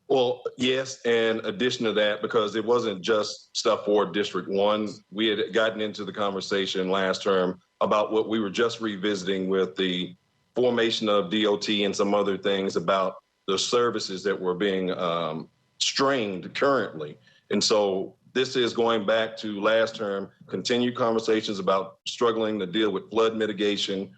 Well, yes, in addition to that, because it wasn't just stuff for District 1, we had gotten into the conversation last term about what we were just revisiting with the formation of DOT and some other things about the services that were being strained currently. And so this is going back to last term, continued conversations about struggling to deal with flood mitigation,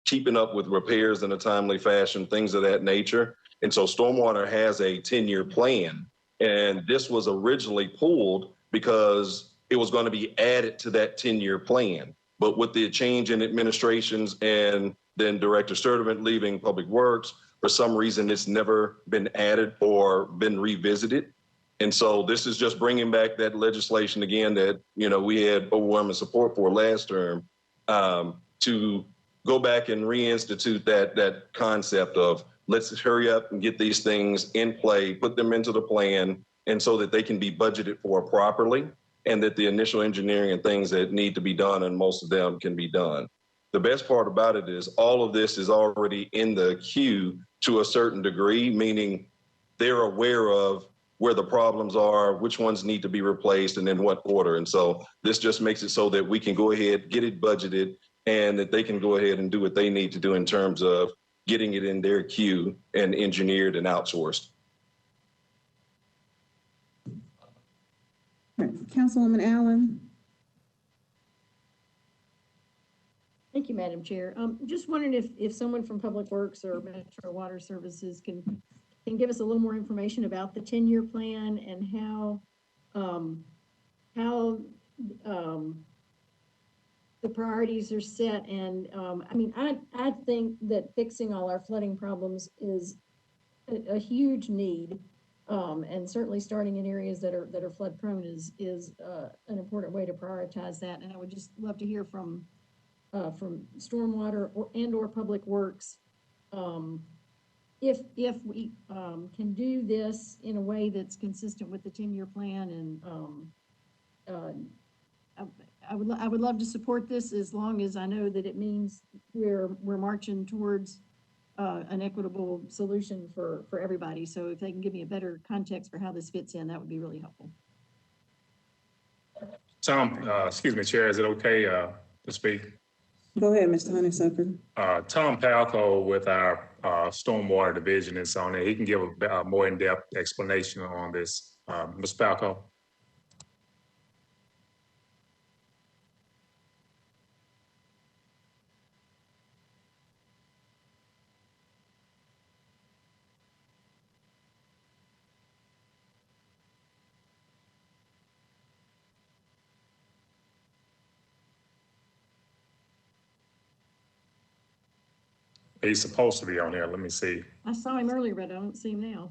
keeping up with repairs in a timely fashion, things of that nature. And so Stormwater has a 10-year plan. And this was originally pulled because it was going to be added to that 10-year plan. But with the change in administrations and then Director Sturdivant leaving Public Works, for some reason, it's never been added or been revisited. And so this is just bringing back that legislation again that, we had overwhelming support for last term, to go back and reinstitute that concept of let's hurry up and get these things in play, put them into the plan, and so that they can be budgeted for properly, and that the initial engineering and things that need to be done, and most of them can be done. The best part about it is all of this is already in the queue to a certain degree, meaning they're aware of where the problems are, which ones need to be replaced, and in what order. And so this just makes it so that we can go ahead, get it budgeted, and that they can go ahead and do what they need to do in terms of getting it in their queue and engineered and outsourced. All right, Councilwoman Allen. Thank you, Madam Chair. Just wondering if someone from Public Works or Metro Water Services can give us a little more information about the 10-year plan and how the priorities are set. And I think that fixing all our flooding problems is a huge need, and certainly starting in areas that are flood prone is an important way to prioritize that. And I would just love to hear from Stormwater or Public Works if we can do this in a way that's consistent with the 10-year plan. And I would love to support this as long as I know that it means we're marching towards an equitable solution for everybody. So if they can give me a better context for how this fits in, that would be really helpful. Tom, excuse me, Chair, is it okay to speak? Go ahead, Mr. Honeysucker. Tom Palco with our Stormwater Division is on there. He can give a more in-depth explanation on this. Mr. Palco. He's supposed to be on here. Let me see. I saw him earlier, but I don't see him now.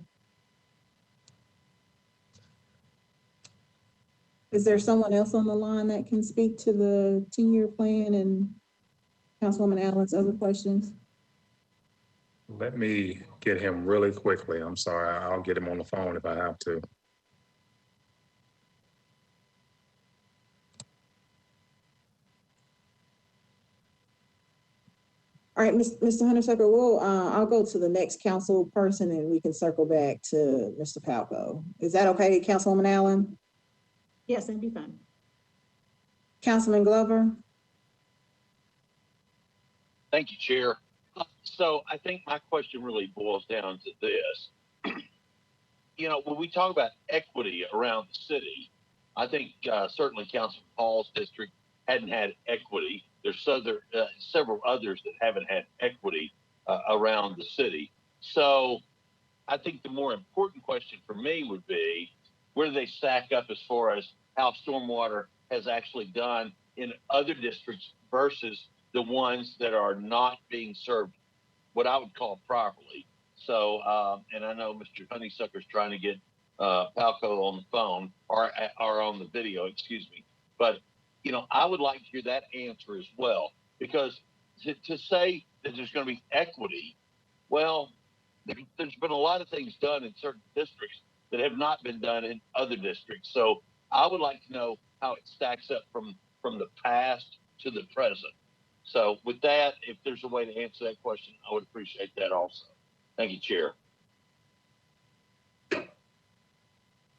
Is there someone else on the line that can speak to the 10-year plan and Councilwoman Allen's other questions? Let me get him really quickly. I'm sorry. I'll get him on the phone if I have to. All right, Mr. Honeysucker, I'll go to the next council person and we can circle back to Mr. Palco. Is that okay, Councilwoman Allen? Yes, that'd be fine. Councilman Glover? Thank you, Chair. So I think my question really boils down to this. When we talk about equity around the city, I think certainly Councilman Hall's district hadn't had equity. There's several others that haven't had equity around the city. So I think the more important question for me would be, where do they stack up as far as how stormwater has actually done in other districts versus the ones that are not being served, what I would call properly. So, and I know Mr. Honeysucker's trying to get Palco on the phone or on the video, excuse me. But, I would like to hear that answer as well, because to say that there's going to be equity, well, there's been a lot of things done in certain districts that have not been done in other districts. So I would like to know how it stacks up from the past to the present. So with that, if there's a way to answer that question, I would appreciate that also. Thank you, Chair.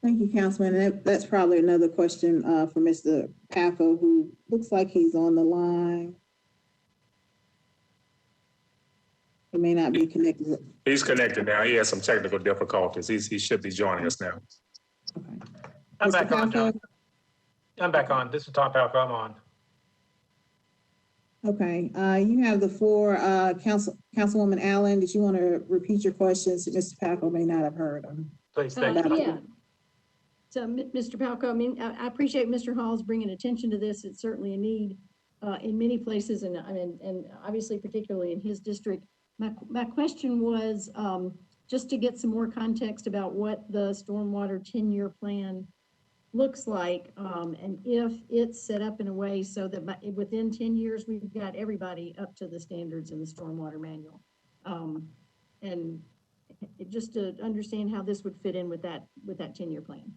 Thank you, Councilman. That's probably another question for Mr. Paco, who looks like he's on the line. He may not be connected. He's connected now. He has some technical difficulties. He should be joining us now. I'm Mr. back on, Paco? John. I'm back on. This is Tom Palco. I'm on. Okay, you have the floor. Councilwoman Allen, did you want to repeat your questions? Mr. Paco may not have heard them. Please, thank you. Yeah. So, Mr. Palco, I appreciate Mr. Hall's bringing attention to this. It's certainly a need in many places, and obviously particularly in his district. My question was just to get some more context about what the stormwater 10-year plan looks like, and if it's set up in a way so that within 10 years we've got everybody up to the standards in the stormwater manual, and just to understand how this would fit in with that 10-year plan.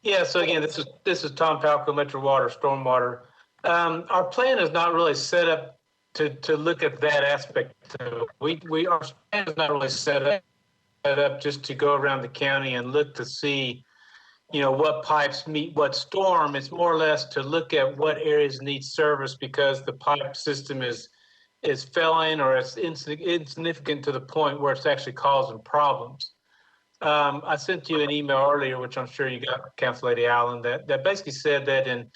Yeah, so again, this is Tom Palco, Metro Water, Stormwater. Our plan is not really set up to look at that aspect. Our plan is not really set up just to go around the county and look to see, what pipes meet what storm. It's more or less to look at what areas need service because the pipe system is failing or it's insignificant to the point where it's actually causing problems. I sent you an email earlier, which I'm sure you got, Council Lady Allen, that basically said that the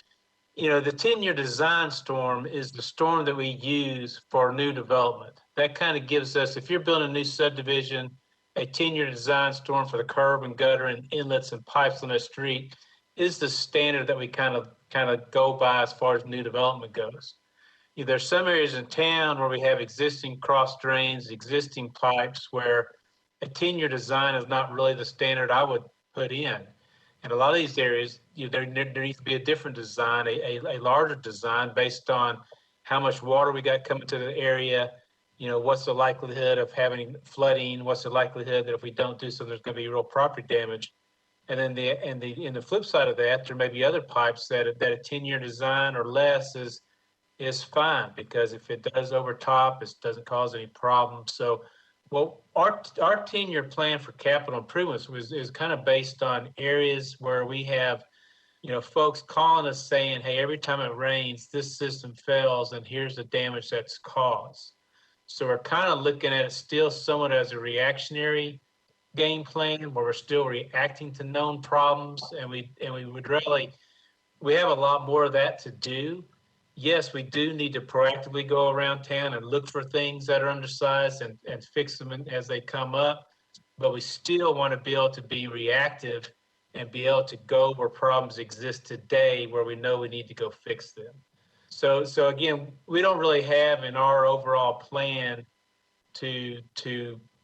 10-year design storm is the storm that we use for new development. That kind of gives us, if you're building a new subdivision, a 10-year design storm for the curb and gutter and inlets and pipes on the street is the standard that we kind of go by as far as new development goes. There's some areas in town where we have existing cross drains, existing pipes where a 10-year design is not really the standard I would put in. And a lot of these areas, there needs to be a different design, a larger design based on how much water we got coming to the area, what's the likelihood of having flooding, what's the likelihood that if we don't do so, there's going to be real property damage. And then in the flip side of that, there may be other pipes that a 10-year design or less is fine, because if it does overtop, it doesn't cause any problems. So our 10-year plan for capital improvements is kind of based on areas where we have, folks calling us saying, hey, every time it rains, this system fails and here's the damage that's caused. So we're kind of looking at it still somewhat as a reactionary game plan where we're still reacting to known problems, and we have a lot more of that to do. Yes, we do need to proactively go around town and look for things that are undersized and fix them as they come up, but we still want to be able to be reactive and be able to go where problems exist today where we know we need to go fix them. So again, we don't really have in our overall plan to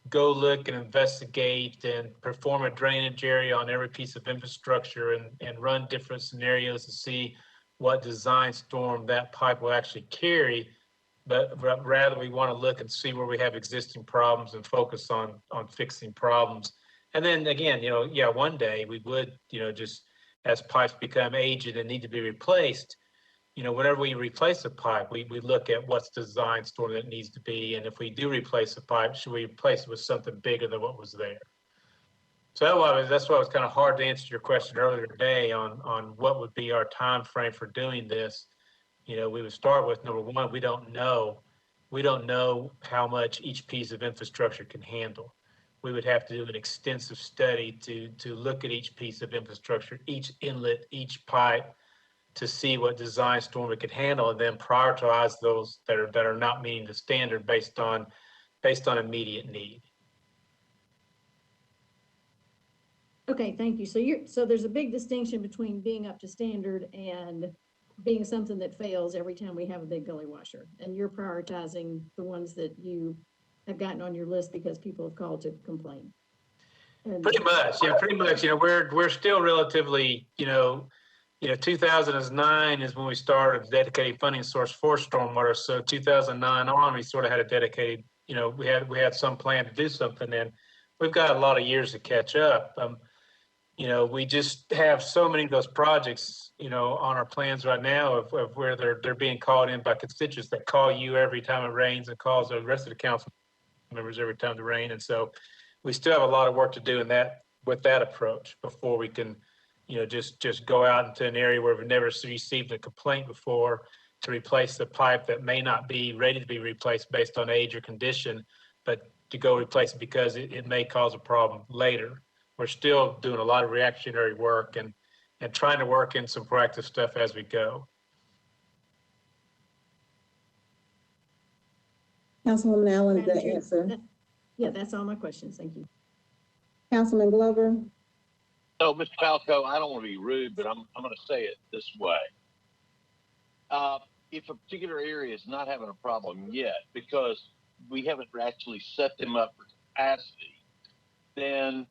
go look and investigate and perform a drainage area on every piece of infrastructure and run different scenarios to see what design storm that pipe will actually carry, but rather we want to look and see where we have existing problems and focus on fixing problems. And then again, one day we would, just as pipes become aged and need to be replaced, whenever we replace a pipe, we look at what's the design storm that needs to be. And if we do replace a pipe, should we replace it with something bigger than what was there? So that's why it was kind of hard to answer your question earlier today on what would be our time frame for doing this. We would start with, number one, we don't know we don't know how much each piece of infrastructure can handle. We would have to do an extensive study to look at each piece of infrastructure, each inlet, each pipe, to see what design storm it could handle, and then prioritize those that are not meeting the standard based on immediate need. Okay, thank you. So there's a big distinction between being up to standard and being something that fails every time we have a big gully washer. And you're prioritizing the ones that you have gotten on your list because people have called to complain. Pretty much. We're still relatively, 2009 is when we started a dedicated funding source for stormwater. So 2009 on, we sort of had a dedicated, we had some plan to do something, and we've got a lot of years to catch up. We just have so many of those projects, on our plans right now of where they're being called in by constituents that call you every time it rains and calls the rest of the council members every time it rains. And so we still have a lot of work to do with that approach before we can, just go out into an area where we've never received a complaint before to replace the pipe that may not be ready to be replaced based on age or condition, but to go replace it because it may cause a problem later. We're still doing a lot of reactionary work and trying to work in some proactive stuff as we go. Councilwoman Allen, did Madam that Chair, answer? Yeah, that's all my questions. Thank you. Councilman Glover? So, Mr. Falco, I don't want to be rude, but I'm going to say it this way. If a particular area is not having a problem yet because we haven't actually set them up for capacity, then,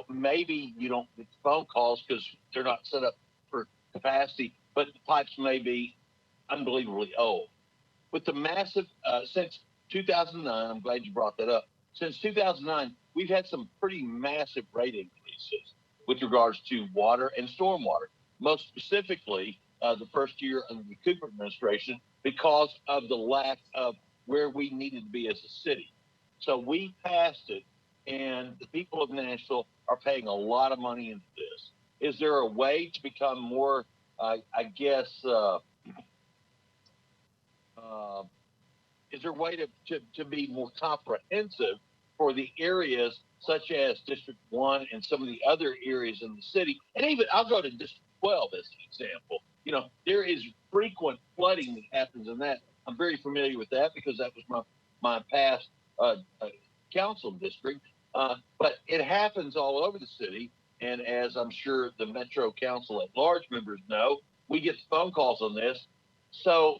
maybe you don't get phone calls because they're not set up for capacity, but the pipes may be unbelievably old. With the massive, since 2009, I'm glad you brought that up. Since 2009, we've had some pretty massive rate increases with regards to water and stormwater. Most specifically, the first year under the Cooper administration, because of the lack of where we needed to be as a city. So we passed it, and the people of Nashville are paying a lot of money into this. Is there a way to become more, is there a way to be more comprehensive for the areas such as District 1 and some of the other areas in the city? And even, I'll go to District 12 as an example. There is frequent flooding that happens in that. I'm very familiar with that because that was my past council district. But it happens all over the city. And as I'm sure the Metro Council at large members know, we get phone calls on this. So,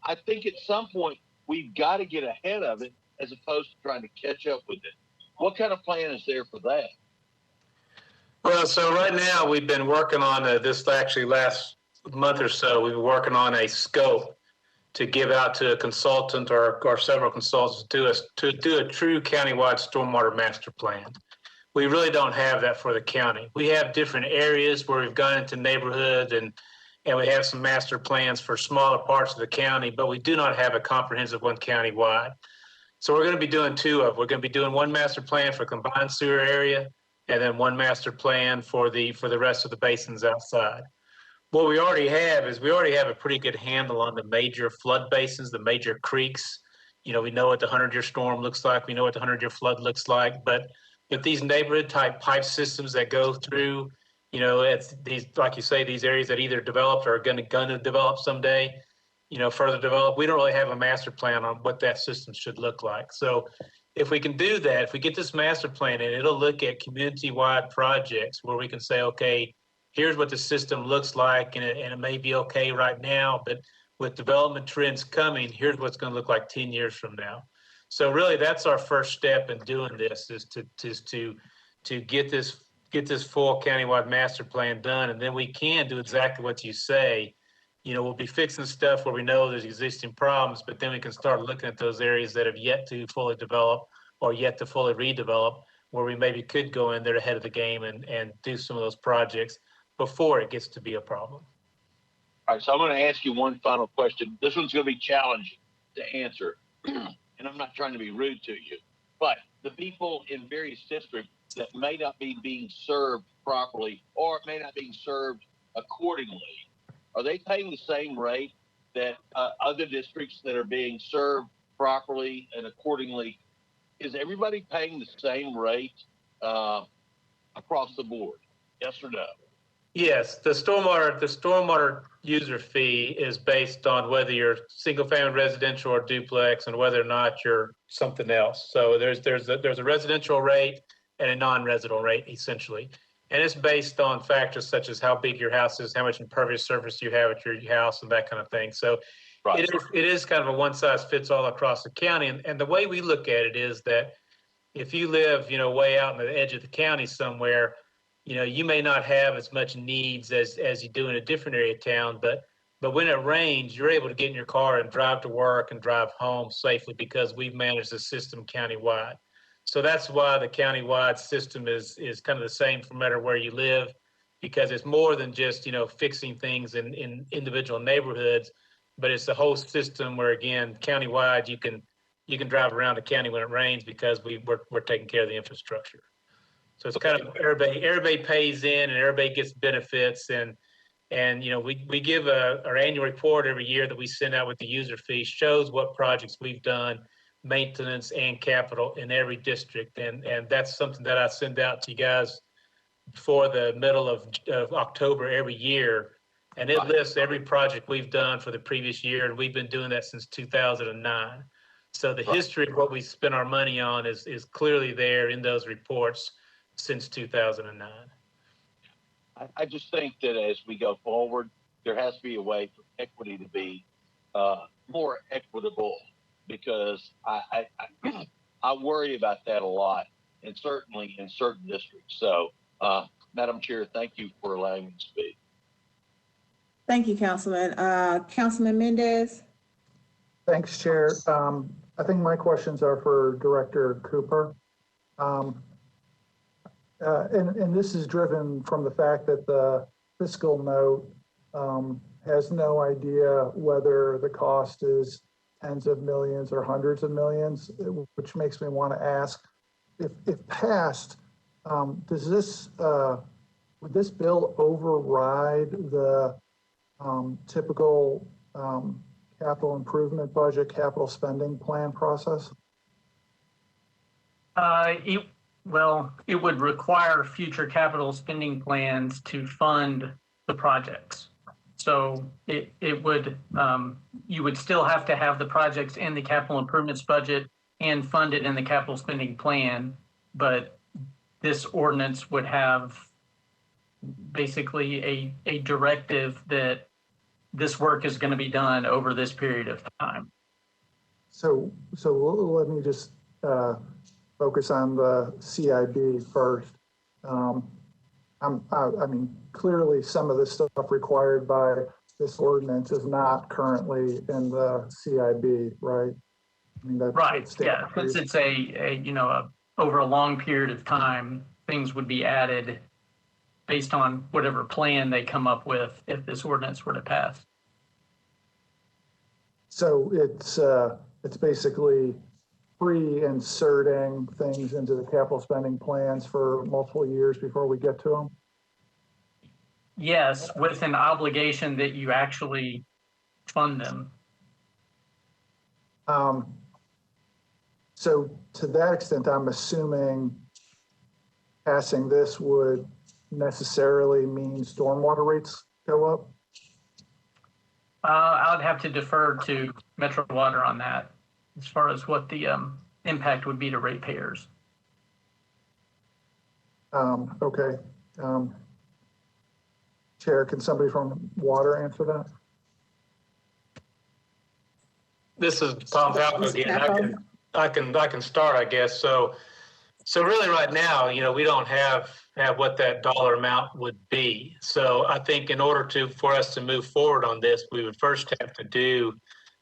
I think at some point we've got to get ahead of it as opposed to trying to catch up with it. What kind of plan is there for that? Well, so right now we've been working on this actually last month or so. We've been working on a scope to give out to a consultant or several consultants to do a true countywide stormwater master plan. We really don't have that for the county. We have different areas where we've gone into neighborhoods and we have some master plans for smaller parts of the county, but we do not have a comprehensive one countywide. So we're going to be doing two of them. We're going to be doing one master plan for combined sewer area and then one master plan for the rest of the basins outside. What we already have is a pretty good handle on the major flood basins, the major creeks. We know what the 100-year storm looks like. We know what the 100-year flood looks like. But if these neighborhood type pipe systems that go through, it's these, like you say, these areas that either developed or are going to develop someday, further develop, we don't really have a master plan on what that system should look like. So if we can do that, if we get this master plan and it'll look at community-wide projects where we can say, okay, here's what the system looks like, and it may be okay right now, but with development trends coming, here's what's going to look like 10 years from now. So really, that's our first step in doing this is to get this full countywide master plan done, and then we can do exactly what you say. We'll be fixing stuff where we know there's existing problems, but then we can start looking at those areas that have yet to fully develop or yet to fully redevelop, where we maybe could go in there ahead of the game and do some of those projects before it gets to be a problem. All right, so I'm going to ask you one final question. This one's going to be challenging to answer, and I'm not trying to be rude to you, but the people in various districts that may not be being served properly or may not be served accordingly, are they paying the same rate that other districts that are being served properly and accordingly, is everybody paying the same rate across the board? Yes or no? Yes, the stormwater user fee is based on whether you're single family residential or duplex and whether or not you're something else. So there's a residential rate and a non-residential rate essentially. And it's based on factors such as how big your house is, how much impervious surface you have at your house and that kind of thing. So it is kind of a one size fits all across the county. And the way we look at it is that if you live, way out on the edge of the county somewhere, you may not have as much needs as you do in a different area of town, but when it rains, you're able to get in your car and drive to work and drive home safely because we've managed the system countywide. So that's why the countywide system is kind of the same no matter where you live, because it's more than just, fixing things in individual neighborhoods, but it's the whole system where, again, countywide, you can drive around the county when it rains because we're taking care of the infrastructure. So it's kind of everybody pays in and everybody gets benefits. And we give our annual report every year that we send out with the user fee, shows what projects we've done, maintenance and capital in every district. And that's something that I send out to you guys before the middle of October every year. And it lists every project we've done for the previous year. And we've been doing that since 2009. So the history of what we spent our money on is clearly there in those reports since 2009. I just think that as we go forward, there has to be a way for equity to be more equitable, because I worry about that a lot, and certainly in certain districts. So, Madam Chair, thank you for allowing me to speak. Thank you, Councilman. Councilman Mendez. Thanks, Chair. I think my questions are for Director Cooper. And this is driven from the fact that the fiscal note has no idea whether the cost is tens of millions or hundreds of millions, which makes me want to ask, if passed, would this bill override the typical capital improvement budget, capital spending plan process? It would require future capital spending plans to fund the projects. So it would, you would still have to have the projects in the capital improvements budget and fund it in the capital spending plan. But this ordinance would have basically a directive that this work is going to be done over this period of time. So let me just focus on the CIB first. I mean, clearly some of the stuff required by this ordinance is not currently in the CIB, right? I mean, that's right. Yeah, since it's over a long period of time, things would be added based on whatever plan they come up with if this ordinance were to pass. So it's basically pre-inserting things into the capital spending plans for multiple years before we get to them? Yes, with an obligation that you actually fund them. So to that extent, I'm assuming passing this would necessarily mean stormwater rates go up? I would have to defer to Metro Water on that, as far as what the impact would be to ratepayers. Okay. Chair, can somebody from Water answer that? This is Tom Falco again. I can start, I guess. So really right now, we don't have what that dollar amount would be. So I think in order for us to move forward on this, we would first have to do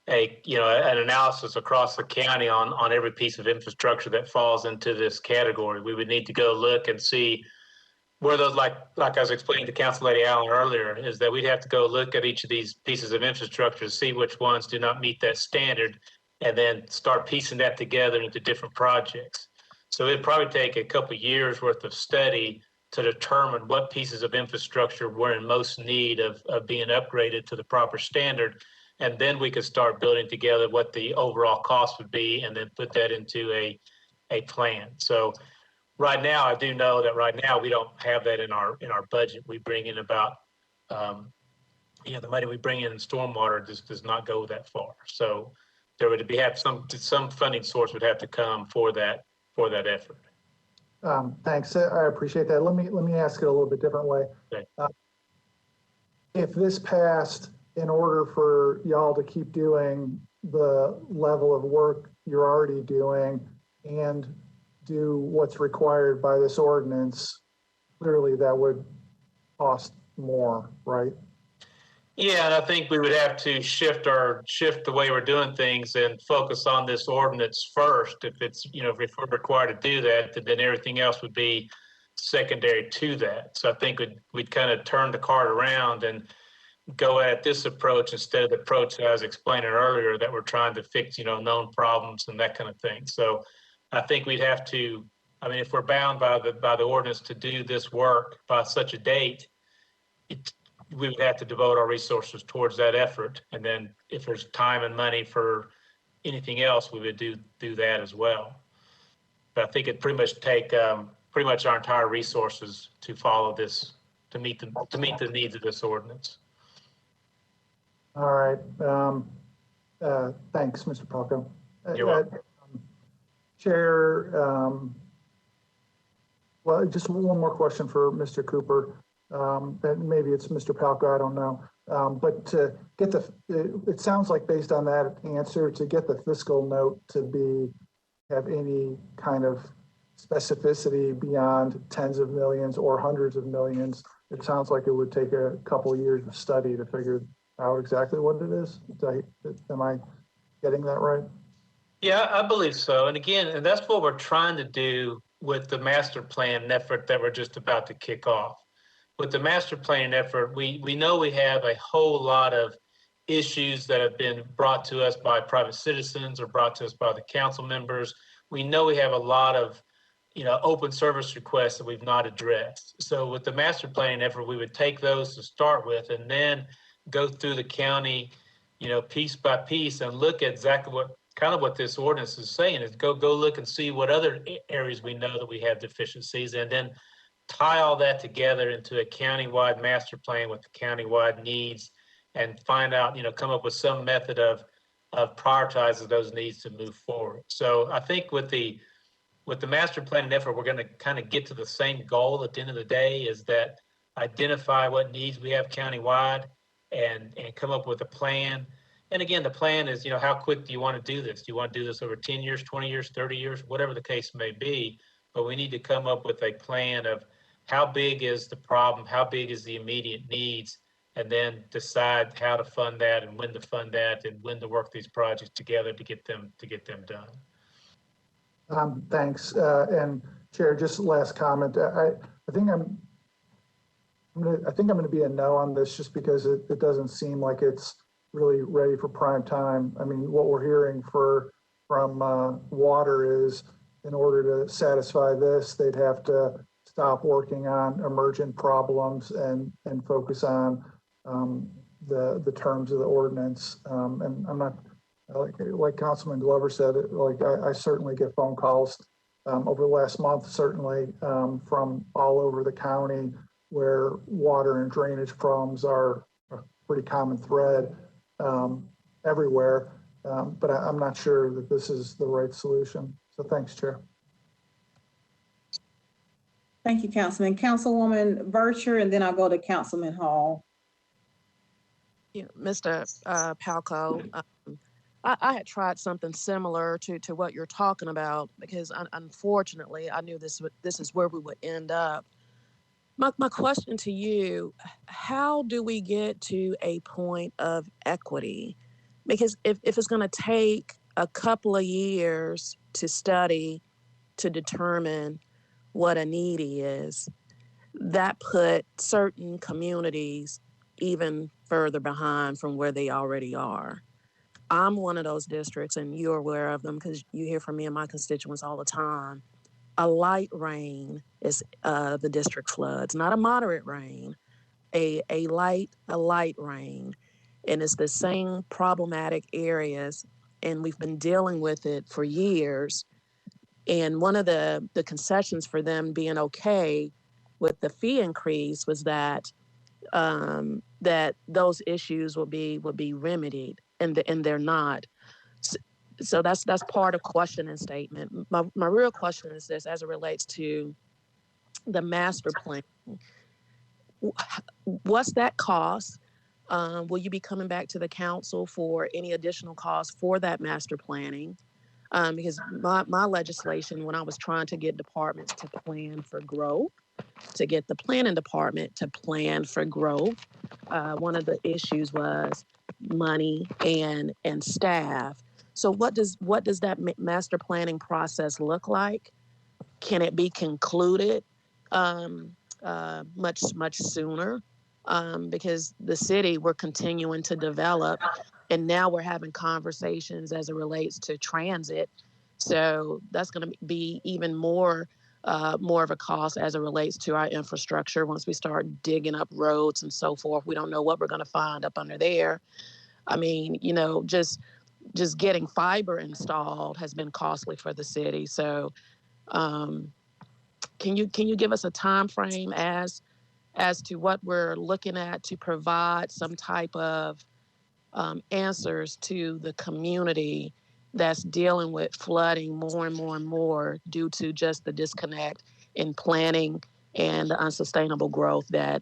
an analysis across the county on every piece of infrastructure that falls into this category. We would need to go look and see where those, like I was explaining to Council Lady Allen earlier, is that we'd have to go look at each of these pieces of infrastructure to see which ones do not meet that standard, and then start piecing that together into different projects. So it'd probably take a couple of years worth of study to determine what pieces of infrastructure were in most need of being upgraded to the proper standard. And then we could start building together what the overall cost would be and then put that into a plan. So right now, I do know that right now we don't have that in our budget. We bring in about, the money we bring in stormwater just does not go that far. So there would be some funding source would have to come for that effort. Thanks. I appreciate that. Let me ask it a little bit different way. Okay. If this passed, in order for y'all to keep doing the level of work you're already doing and do what's required by this ordinance, clearly that would cost more, right? Yeah, and I think we would have to shift the way we're doing things and focus on this ordinance first. If it's, if we're required to do that, then everything else would be secondary to that. So I think we'd kind of turn the card around and go at this approach instead of the approach that I was explaining earlier, that we're trying to fix, known problems and that kind of thing. So I think we'd have to, if we're bound by the ordinance to do this work by such a date, we would have to devote our resources towards that effort. And then if there's time and money for anything else, we would do that as well. But I think it'd pretty much take pretty much our entire resources to follow this, to meet the needs of this ordinance. All right. Thanks, Mr. Palco. You're welcome. Chair, well, just one more question for Mr. Cooper. And maybe it's Mr. Palco, I don't know. But to get it sounds like based on that answer, to get the fiscal note to have any kind of specificity beyond tens of millions or hundreds of millions, it sounds like it would take a couple of years of study to figure out exactly what it is. Am I getting that right? Yeah, I believe so. And again, and that's what we're trying to do with the master plan effort that we're just about to kick off. With the master planning effort, we know we have a whole lot of issues that have been brought to us by private citizens or brought to us by the council members. We know we have a lot of, open service requests that we've not addressed. So with the master planning effort, we would take those to start with and then go through the county, piece by piece and look at exactly what this ordinance is saying is go look and see what other areas we know that we have deficiencies, and then tie all that together into a countywide master plan with the countywide needs and find out, come up with some method of prioritizing those needs to move forward. So I think with the master planning effort, we're going to kind of get to the same goal at the end of the day, is that identify what needs we have countywide and come up with a plan. And again, the plan is, how quick do you want to do this? Do you want to do this over 10 years, 20 years, 30 years, whatever the case may be? But we need to come up with a plan of how big is the problem, how big is the immediate needs, and then decide how to fund that and when to fund that and when to work these projects together to get them done. Thanks. And Chair, just last comment. I think I'm going to be a no on this, just because it doesn't seem like it's really ready for prime time. What we're hearing from water is, in order to satisfy this, they'd have to stop working on emergent problems and focus on the terms of the ordinance. And I'm not, like Councilman Glover said, I certainly get phone calls over the last month, certainly from all over the county, where water and drainage problems are a pretty common thread everywhere. But I'm not sure that this is the right solution. So thanks, Chair. Thank you, Councilman. Councilwoman Bircher, and then I'll go to Councilman Hall. Yeah, Mr. Palco, I had tried something similar to what you're talking about, because unfortunately I knew this is where we would end up. My question to you, how do we get to a point of equity? Because if it's going to take a couple of years to study to determine what a needy is, that put certain communities even further behind from where they already are. I'm one of those districts, and you're aware of them because you hear from me and my constituents all the time. A light rain is the district floods, not a moderate rain, a light rain. and it's the same problematic areas, and we've been dealing with it for years. And one of the concessions for them being okay with the fee increase was that that those issues will be remedied, and they're not. So that's part of question and statement. My real question is this, as it relates to the master plan. What's that cost? Will you be coming back to the council for any additional costs for that master planning? Because my legislation, when I was trying to get departments to plan for growth, to get the planning department to plan for growth, one of the issues was money and staff. So what does that master planning process look like? Can it be concluded much sooner? Because the city, we're continuing to develop, and now we're having conversations as it relates to transit. So that's going to be even more of a cost as it relates to our infrastructure. Once we start digging up roads and so forth, we don't know what we're going to find up under there. I mean, just getting fiber installed has been costly for the city. So can you give us a time frame as to what we're looking at to provide some type of answers to the community that's dealing with flooding more and more due to just the disconnect in planning and the unsustainable growth that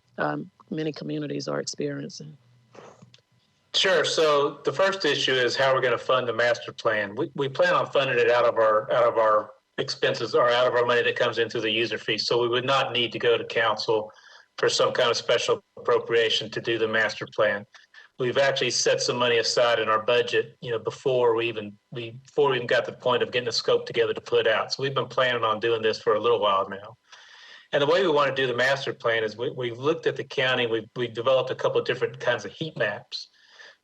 many communities are experiencing? Sure. So the first issue is how we're going to fund the master plan. We plan on funding it out of our expenses, or out of our money that comes in through the user fee. So we would not need to go to council for some kind of special appropriation to do the master plan. We've actually set some money aside in our budget, before we even got to the point of getting a scope together to put out. So we've been planning on doing this for a little while now. And the way we want to do the master plan is we've looked at the county. We've developed a couple of different kinds of heat maps.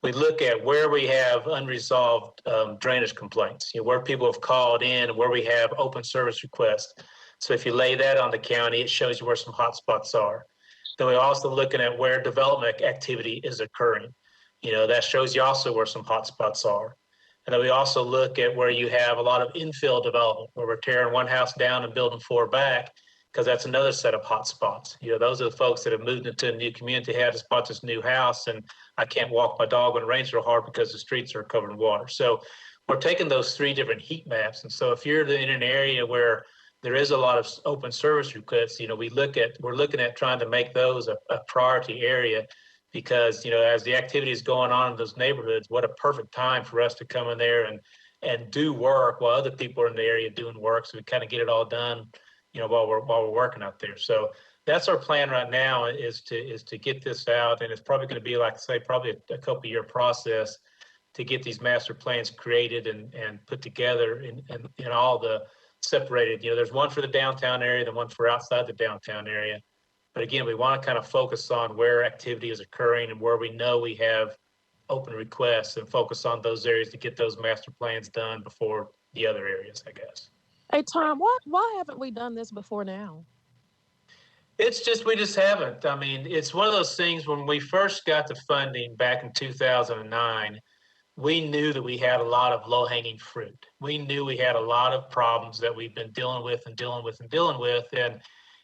We look at where we have unresolved drainage complaints, where people have called in, and where we have open service requests. So if you lay that on the county, it shows you where some hot spots are. Then we're also looking at where development activity is occurring. That shows you also where some hot spots are. And then we also look at where you have a lot of infill development, where we're tearing one house down and building four back, because that's another set of hot spots. Those are the folks that have moved into a new community, had just bought this new house, and I can't walk my dog when it rains real hard because the streets are covered in water. So we're taking those three different heat maps. And so if you're in an area where there is a lot of open service requests, we're looking at trying to make those a priority area, because, as the activity is going on in those neighborhoods, what a perfect time for us to come in there and do work while other people are in the area doing work. So we kind of get it all done, while we're working out there. So that's our plan right now, is to get this out. And it's probably going to be, like I say, probably a couple year process to get these master plans created and put together in all the separated, there's one for the downtown area, the one for outside the downtown area. But again, we want to kind of focus on where activity is occurring and where we know we have open requests, and focus on those areas to get those master plans done before the other areas, I guess. Hey, Tom, why haven't we done this before now? It's just, we just haven't. I mean, it's one of those things, when we first got the funding back in 2009, we knew that we had a lot of low-hanging fruit. We knew we had a lot of problems that we've been dealing with.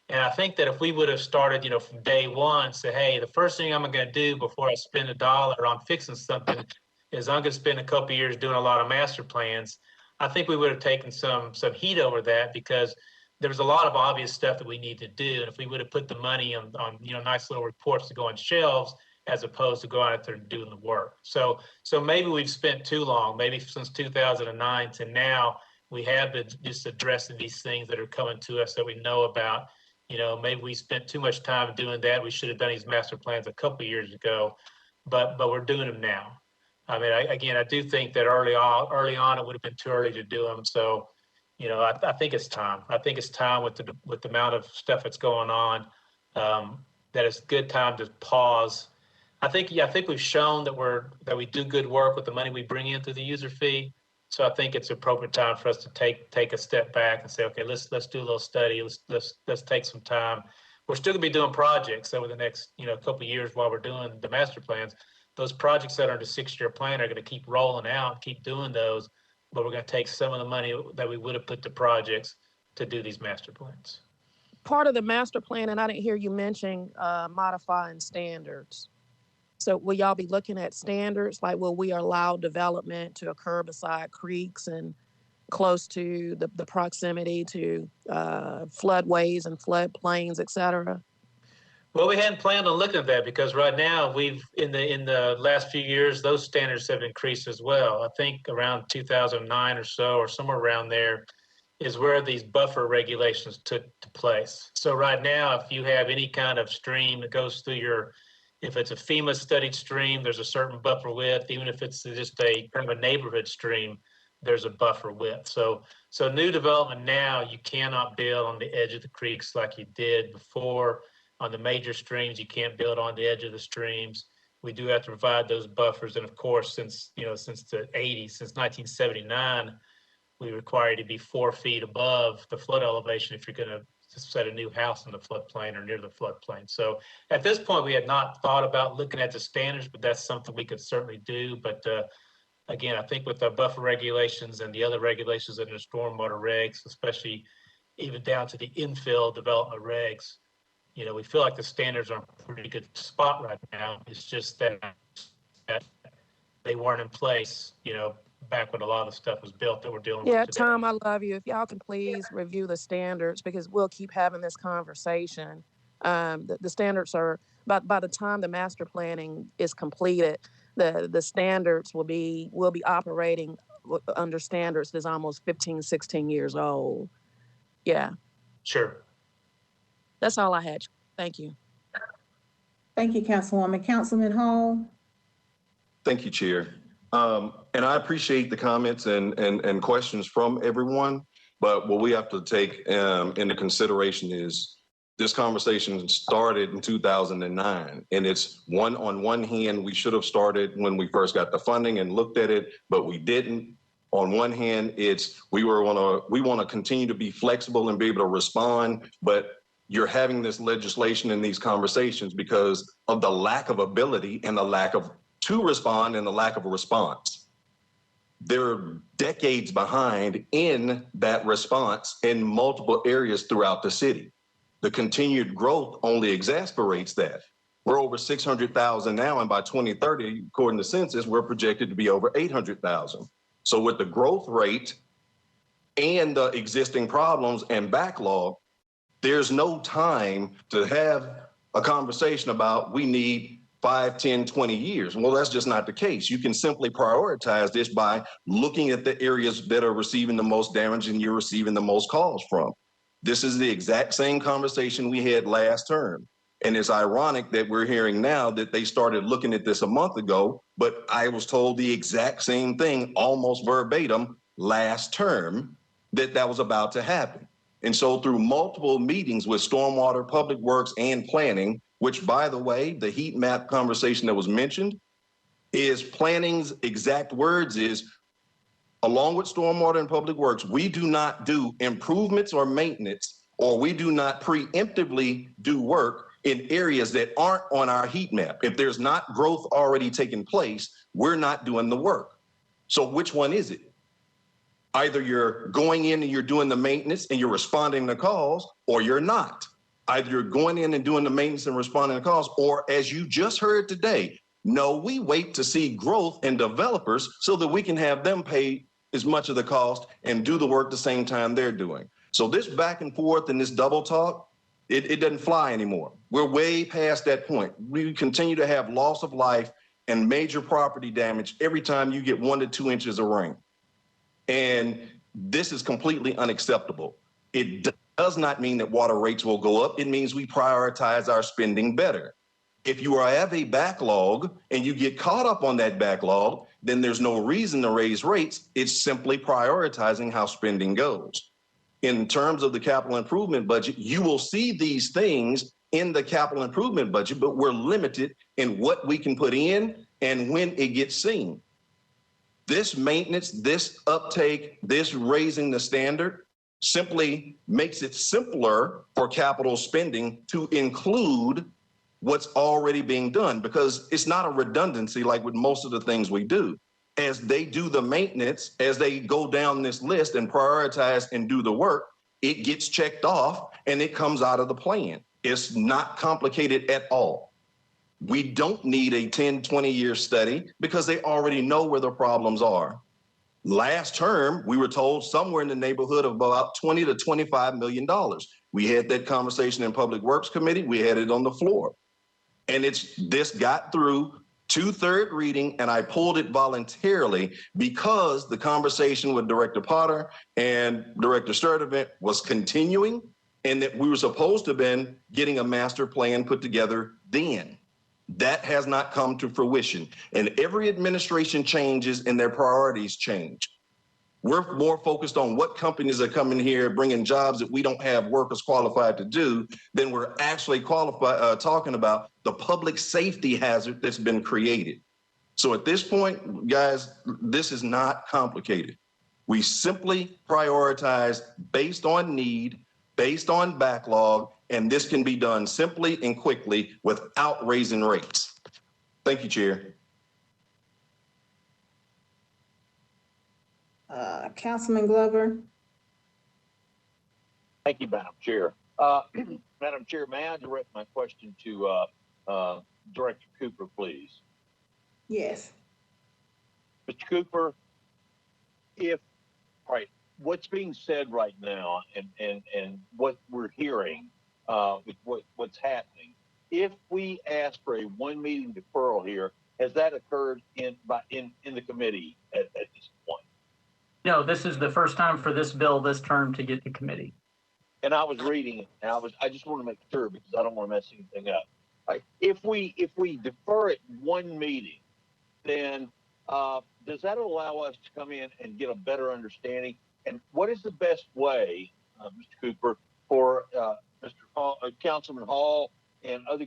And I think that if we would have started, from day one, say, hey, the first thing I'm going to do before I spend $1 on fixing something is I'm going to spend a couple of years doing a lot of master plans, I think we would have taken some heat over that, because there was a lot of obvious stuff that we need to do. And if we would have put the money on nice little reports to go on shelves, as opposed to going out there and doing the work. So maybe we've spent too long, maybe since 2009 to now, we have been just addressing these things that are coming to us that we know about. Maybe we spent too much time doing that. We should have done these master plans a couple of years ago, but we're doing them now. I mean, I do think that early on, it would have been too early to do them. So, I think it's time. I think it's time with the amount of stuff that's going on, that it's a good time to pause. I think we've shown that we do good work with the money we bring in through the user fee. So I think it's appropriate time for us to take a step back and say, okay, let's do a little study. Let's take some time. We're still gonna be doing projects over the next, couple of years while we're doing the master plans, those projects that are in the 6-year plan are going to keep rolling out, keep doing those, but we're going to take some of the money that we would have put to projects to do these master plans. Part of the master plan, and I didn't hear you mention modifying standards. So will y'all be looking at standards? Like, will we allow development to occur beside creeks and close to the proximity to floodways and floodplains, et cetera? Well, we hadn't planned on looking at that because right now we've in the last few years, those standards have increased as well. I think around 2009 or so, or somewhere around there, is where these buffer regulations took place. So right now, if you have any kind of stream that goes through your, if it's a FEMA studied stream, there's a certain buffer width. Even if it's just a kind of a neighborhood stream, there's a buffer width. So new development now, you cannot build on the edge of the creeks like you did before. On the major streams, you can't build on the edge of the streams. We do have to provide those buffers. And of course, since the 80s, since 1979, we require you to be 4 feet above the flood elevation if you're going to set a new house in the floodplain or near the floodplain. So at this point, we had not thought about looking at the standards, but that's something we could certainly do. But again, I think with the buffer regulations and the other regulations in the stormwater regs, especially even down to the infill development regs, we feel like the standards are in a pretty good spot right now. It's just that they weren't in place, back when a lot of the stuff was built that we're dealing with today. Tom, I love you. If y'all can please review the standards, because we'll keep having this conversation. The standards are, by the time the master planning is completed, the standards will be operating under standards that's almost 15, 16 years old. Yeah. Sure. That's all I had. Thank you. Thank you, Councilwoman. Councilman Hall. Thank you, Chair. And I appreciate the comments and questions from everyone, but what we have to take into consideration is this conversation started in 2009, and it's on one hand, we should have started when we first got the funding and looked at it, but we didn't. On one hand, we want to continue to be flexible and be able to respond, but you're having this legislation and these conversations because of the lack of ability and the lack of to respond and the lack of a response. They're decades behind in that response in multiple areas throughout the city. The continued growth only exasperates that. We're over 600,000 now, and by 2030, according to census, we're projected to be over 800,000. So with the growth rate and the existing problems and backlog, there's no time to have a conversation about we need 5, 10, 20 years. Well, that's just not the case. You can simply prioritize this by looking at the areas that are receiving the most damage and you're receiving the most calls from. This is the exact same conversation we had last term. And it's ironic that we're hearing now that they started looking at this a month ago, but I was told the exact same thing, almost verbatim, last term, that was about to happen. And so through multiple meetings with Stormwater, Public Works, and Planning, which, by the way, the heat map conversation that was mentioned is planning's exact words is, along with Stormwater and Public Works, we do not do improvements or maintenance, or we do not preemptively do work in areas that aren't on our heat map. If there's not growth already taking place, we're not doing the work. So which one is it? Either you're going in and you're doing the maintenance and you're responding to calls, or you're not. Either you're going in and doing the maintenance and responding to calls, or as you just heard today, no, we wait to see growth in developers so that we can have them pay as much of the cost and do the work the same time they're doing. So this back and forth and this double talk, it doesn't fly anymore. We're way past that point. We continue to have loss of life and major property damage every time you get 1 to 2 inches of rain. And this is completely unacceptable. It does not mean that water rates will go up. It means we prioritize our spending better. If you have a backlog and you get caught up on that backlog, then there's no reason to raise rates. It's simply prioritizing how spending goes. In terms of the capital improvement budget, you will see these things in the capital improvement budget, but we're limited in what we can put in and when it gets seen. This maintenance, this uptake, this raising the standard simply makes it simpler for capital spending to include what's already being done, because it's not a redundancy like with most of the things we do. As they do the maintenance, as they go down this list and prioritize and do the work, it gets checked off and it comes out of the plan. It's not complicated at all. We don't need a 10, 20-year study because they already know where the problems are. Last term, we were told somewhere in the neighborhood of about $20 to $25 million. We had that conversation in Public Works Committee. We had it on the floor. And this got through to third reading, and I pulled it voluntarily because the conversation with Director Potter and Director Sturdivant was continuing, and that we were supposed to have been getting a master plan put together then. That has not come to fruition. And every administration changes and their priorities change. We're more focused on what companies are coming here bringing jobs that we don't have workers qualified to do than we're actually talking about the public safety hazard that's been created. So at this point, guys, this is not complicated. We simply prioritize based on need, based on backlog, and this can be done simply and quickly without raising rates. Thank you, Chair. Councilman Glover. Thank you, Madam Chair. Madam Chair, may I direct my question to Director Cooper, please? Yes. Mr. Cooper, what's being said right now and what we're hearing with what's happening, if we ask for a one meeting deferral here, has that occurred in the committee at this point? No, this is the first time for this bill this term to get to committee. And I was reading it, and I just want to make sure because I don't want to mess anything up. Right. If we defer it one meeting, then does that allow us to come in and get a better understanding? And what is the best way, Mr. Cooper, for Mr. Hall, Councilman Hall and other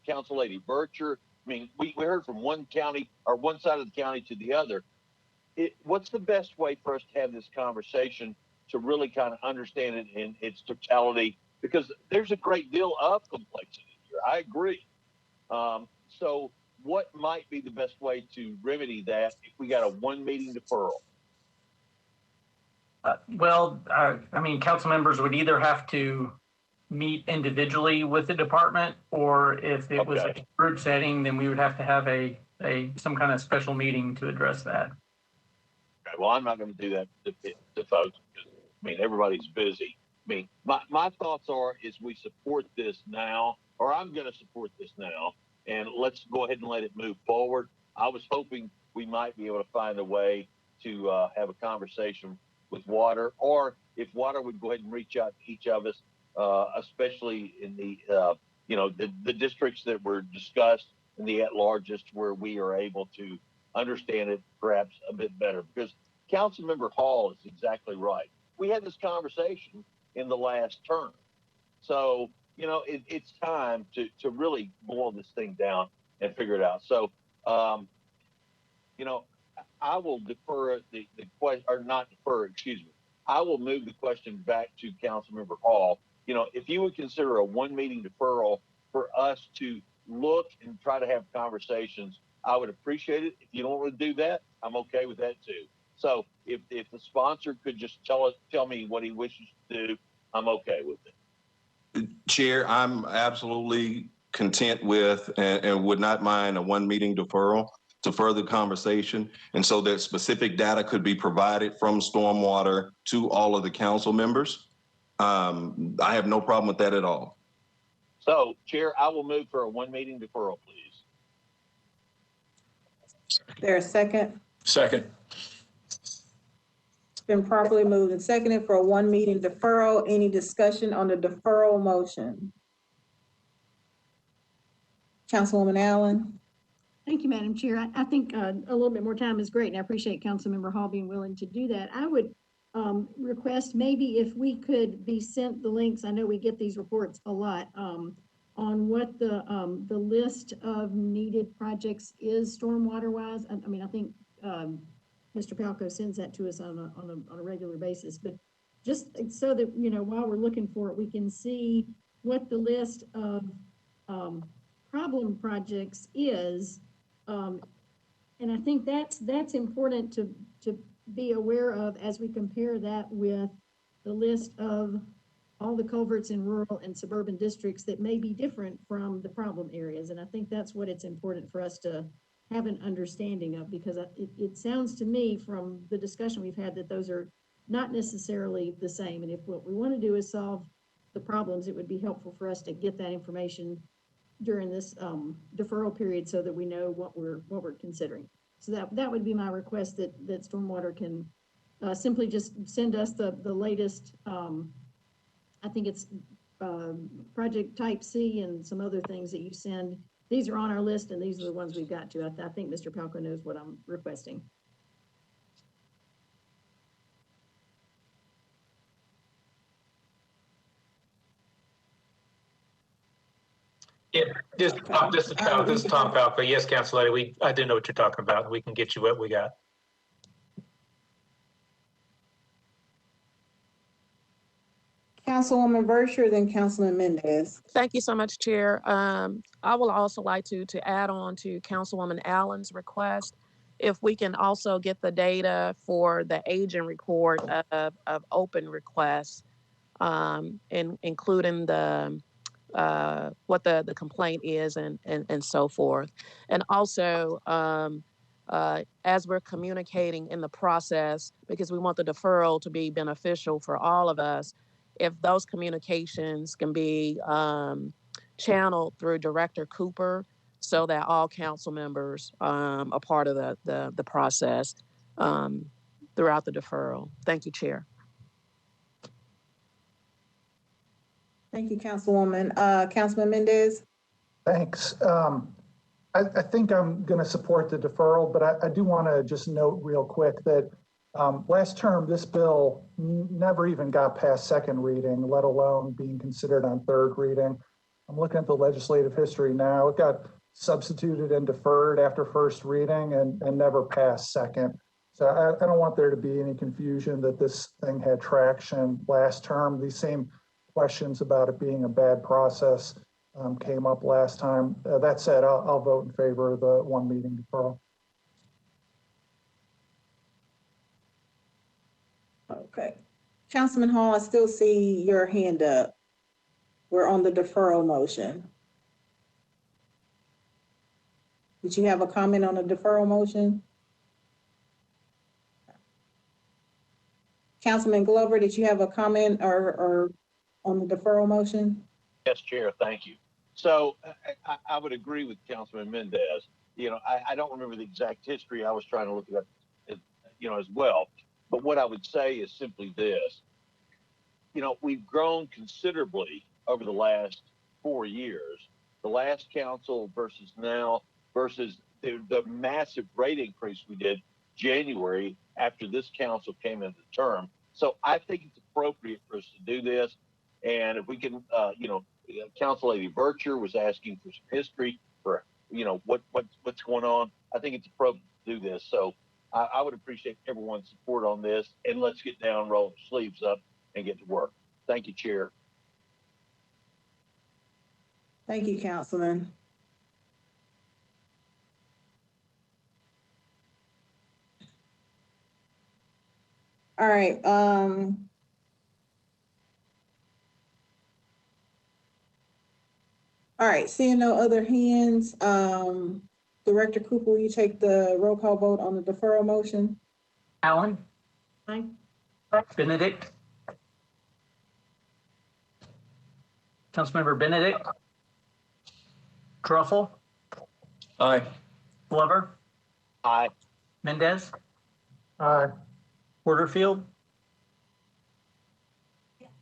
Council Lady Bircher? I mean, we heard from one county or one side of the county to the other. What's the best way for us to have this conversation to really kind of understand it in its totality? Because there's a great deal of complexity here. I agree. So what might be the best way to remedy that if we got a one meeting deferral? I mean, council members would either have to meet individually with the department, or if it was a group setting, then we would have to have some kind of special meeting to address that. Okay, well, I'm not going to do that to folks. I mean, everybody's busy. I mean, my thoughts is we support this now, or I'm going to support this now, and let's go ahead and let it move forward. I was hoping we might be able to find a way to have a conversation with Water, or if Water would go ahead and reach out to each of us, especially in the districts that were discussed and the at-largest, where we are able to understand it perhaps a bit better. Because Councilmember Hall is exactly right. We had this conversation in the last term. So, it's time to really boil this thing down and figure it out. So, I will defer the question, or not defer, excuse me. I will move the question back to Councilmember Hall. If you would consider a one meeting deferral for us to look and try to have conversations, I would appreciate it. If you don't want to do that, I'm okay with that too. So if the sponsor could just tell me what he wishes to do, I'm okay with it. Chair, I'm absolutely content with and would not mind a one meeting deferral to further conversation. And so that specific data could be provided from Stormwater to all of the council members. I have no problem with that at all. So, Chair, I will move for a one meeting deferral, please. There a second? Second. It's been properly moved and seconded for a one meeting deferral. Any discussion on the deferral motion? Councilwoman Allen. Thank you, Madam Chair. I think a little bit more time is great, and I appreciate Councilmember Hall being willing to do that. I would request maybe if we could be sent the links. I know we get these reports a lot on what the list of needed projects is stormwater wise. I mean, I think Mr. Palco sends that to us on a regular basis, but just so that while we're looking for it, we can see what the list of problem projects is. And I think that's important to be aware of as we compare that with the list of all the culverts in rural and suburban districts that may be different from the problem areas. And I think that's what it's important for us to have an understanding of, because it sounds to me from the discussion we've had that those are not necessarily the same. And if what we want to do is solve the problems, it would be helpful for us to get that information during this deferral period so that we know what we're considering. So that would be my request, that Stormwater can simply just send us the latest, I think it's project type C and some other things that you send. These are on our list and these are the ones we've got to. I think Mr. Palco knows what I'm requesting. Yeah, this is Tom Falco. Yes, Council Lady, I do know what you're talking about. We can get you what we got. Councilwoman Berkshire, then Councilman Mendez. Thank you so much, Chair. I will also like to add on to Councilwoman Allen's request, if we can also get the data for the agent report of open requests, including the what the complaint is and so forth. And also, as we're communicating in the process, because we want the deferral to be beneficial for all of us, if those communications can be channeled through Director Cooper so that all council members are part of the process throughout the deferral. Thank you, Chair. Thank you, Councilwoman. Councilman Mendez? Thanks. I think I'm going to support the deferral, but I do want to just note real quick that last term, this bill never even got past second reading, let alone being considered on third reading. I'm looking at the legislative history now. It got substituted and deferred after first reading and never passed second. So I don't want there to be any confusion that this thing had traction last term. These same questions about it being a bad process came up last time. That said, I'll vote in favor of the one meeting deferral. Okay. Councilman Hall, I still see your hand up. We're on the deferral motion. Did you have a comment on the deferral motion? Councilman Glover, did you have a comment or on the deferral motion? Yes, Chair, thank you. So I would agree with Councilman Mendez. You know, I don't remember the exact history. I was trying to look it up, as well. But what I would say is simply this. You know, we've grown considerably over the last 4 years. The last council versus now versus the massive rate increase we did January after this council came into term. So I think it's appropriate for us to do this. And if we can, Council Lady Berkshire was asking for some history for, what's going on. I think it's appropriate to do this. So I would appreciate everyone's support on this, and let's get down, roll the sleeves up, and get to work. Thank you, Chair. Thank you, Councilman. All right. All right, seeing no other hands, Director Cooper, will you take the roll call vote on the deferral motion? Allen? Aye. Benedict? Councilmember Benedict? Truffle? Aye. Glover? Aye. Mendez? Aye. Porterfield?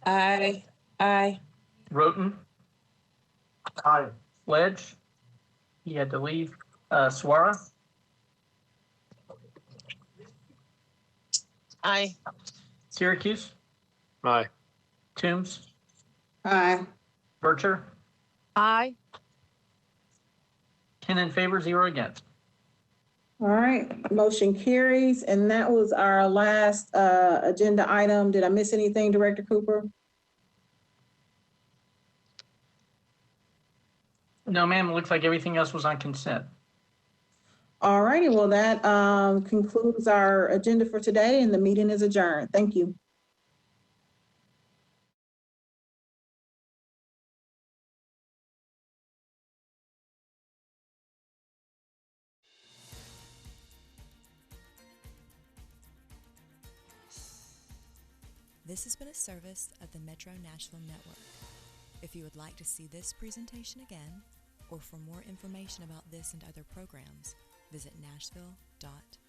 Aye. Aye. Roten? Aye. Sledge? He had to leave. Suara? Aye. Syracuse? Aye. Toombs? Aye. Berkshire? Aye. 10 in favor, 0 against. All right, motion carries, and that was our last agenda item. Did I miss anything, Director Cooper? No, ma'am, it looks like everything else was on consent. All righty, well, that concludes our agenda for today, and the meeting is adjourned. Thank you. This has been a service of the Metro Nashville Network. If you would like to see this presentation again, or for more information about this and other programs, visit nashville.org.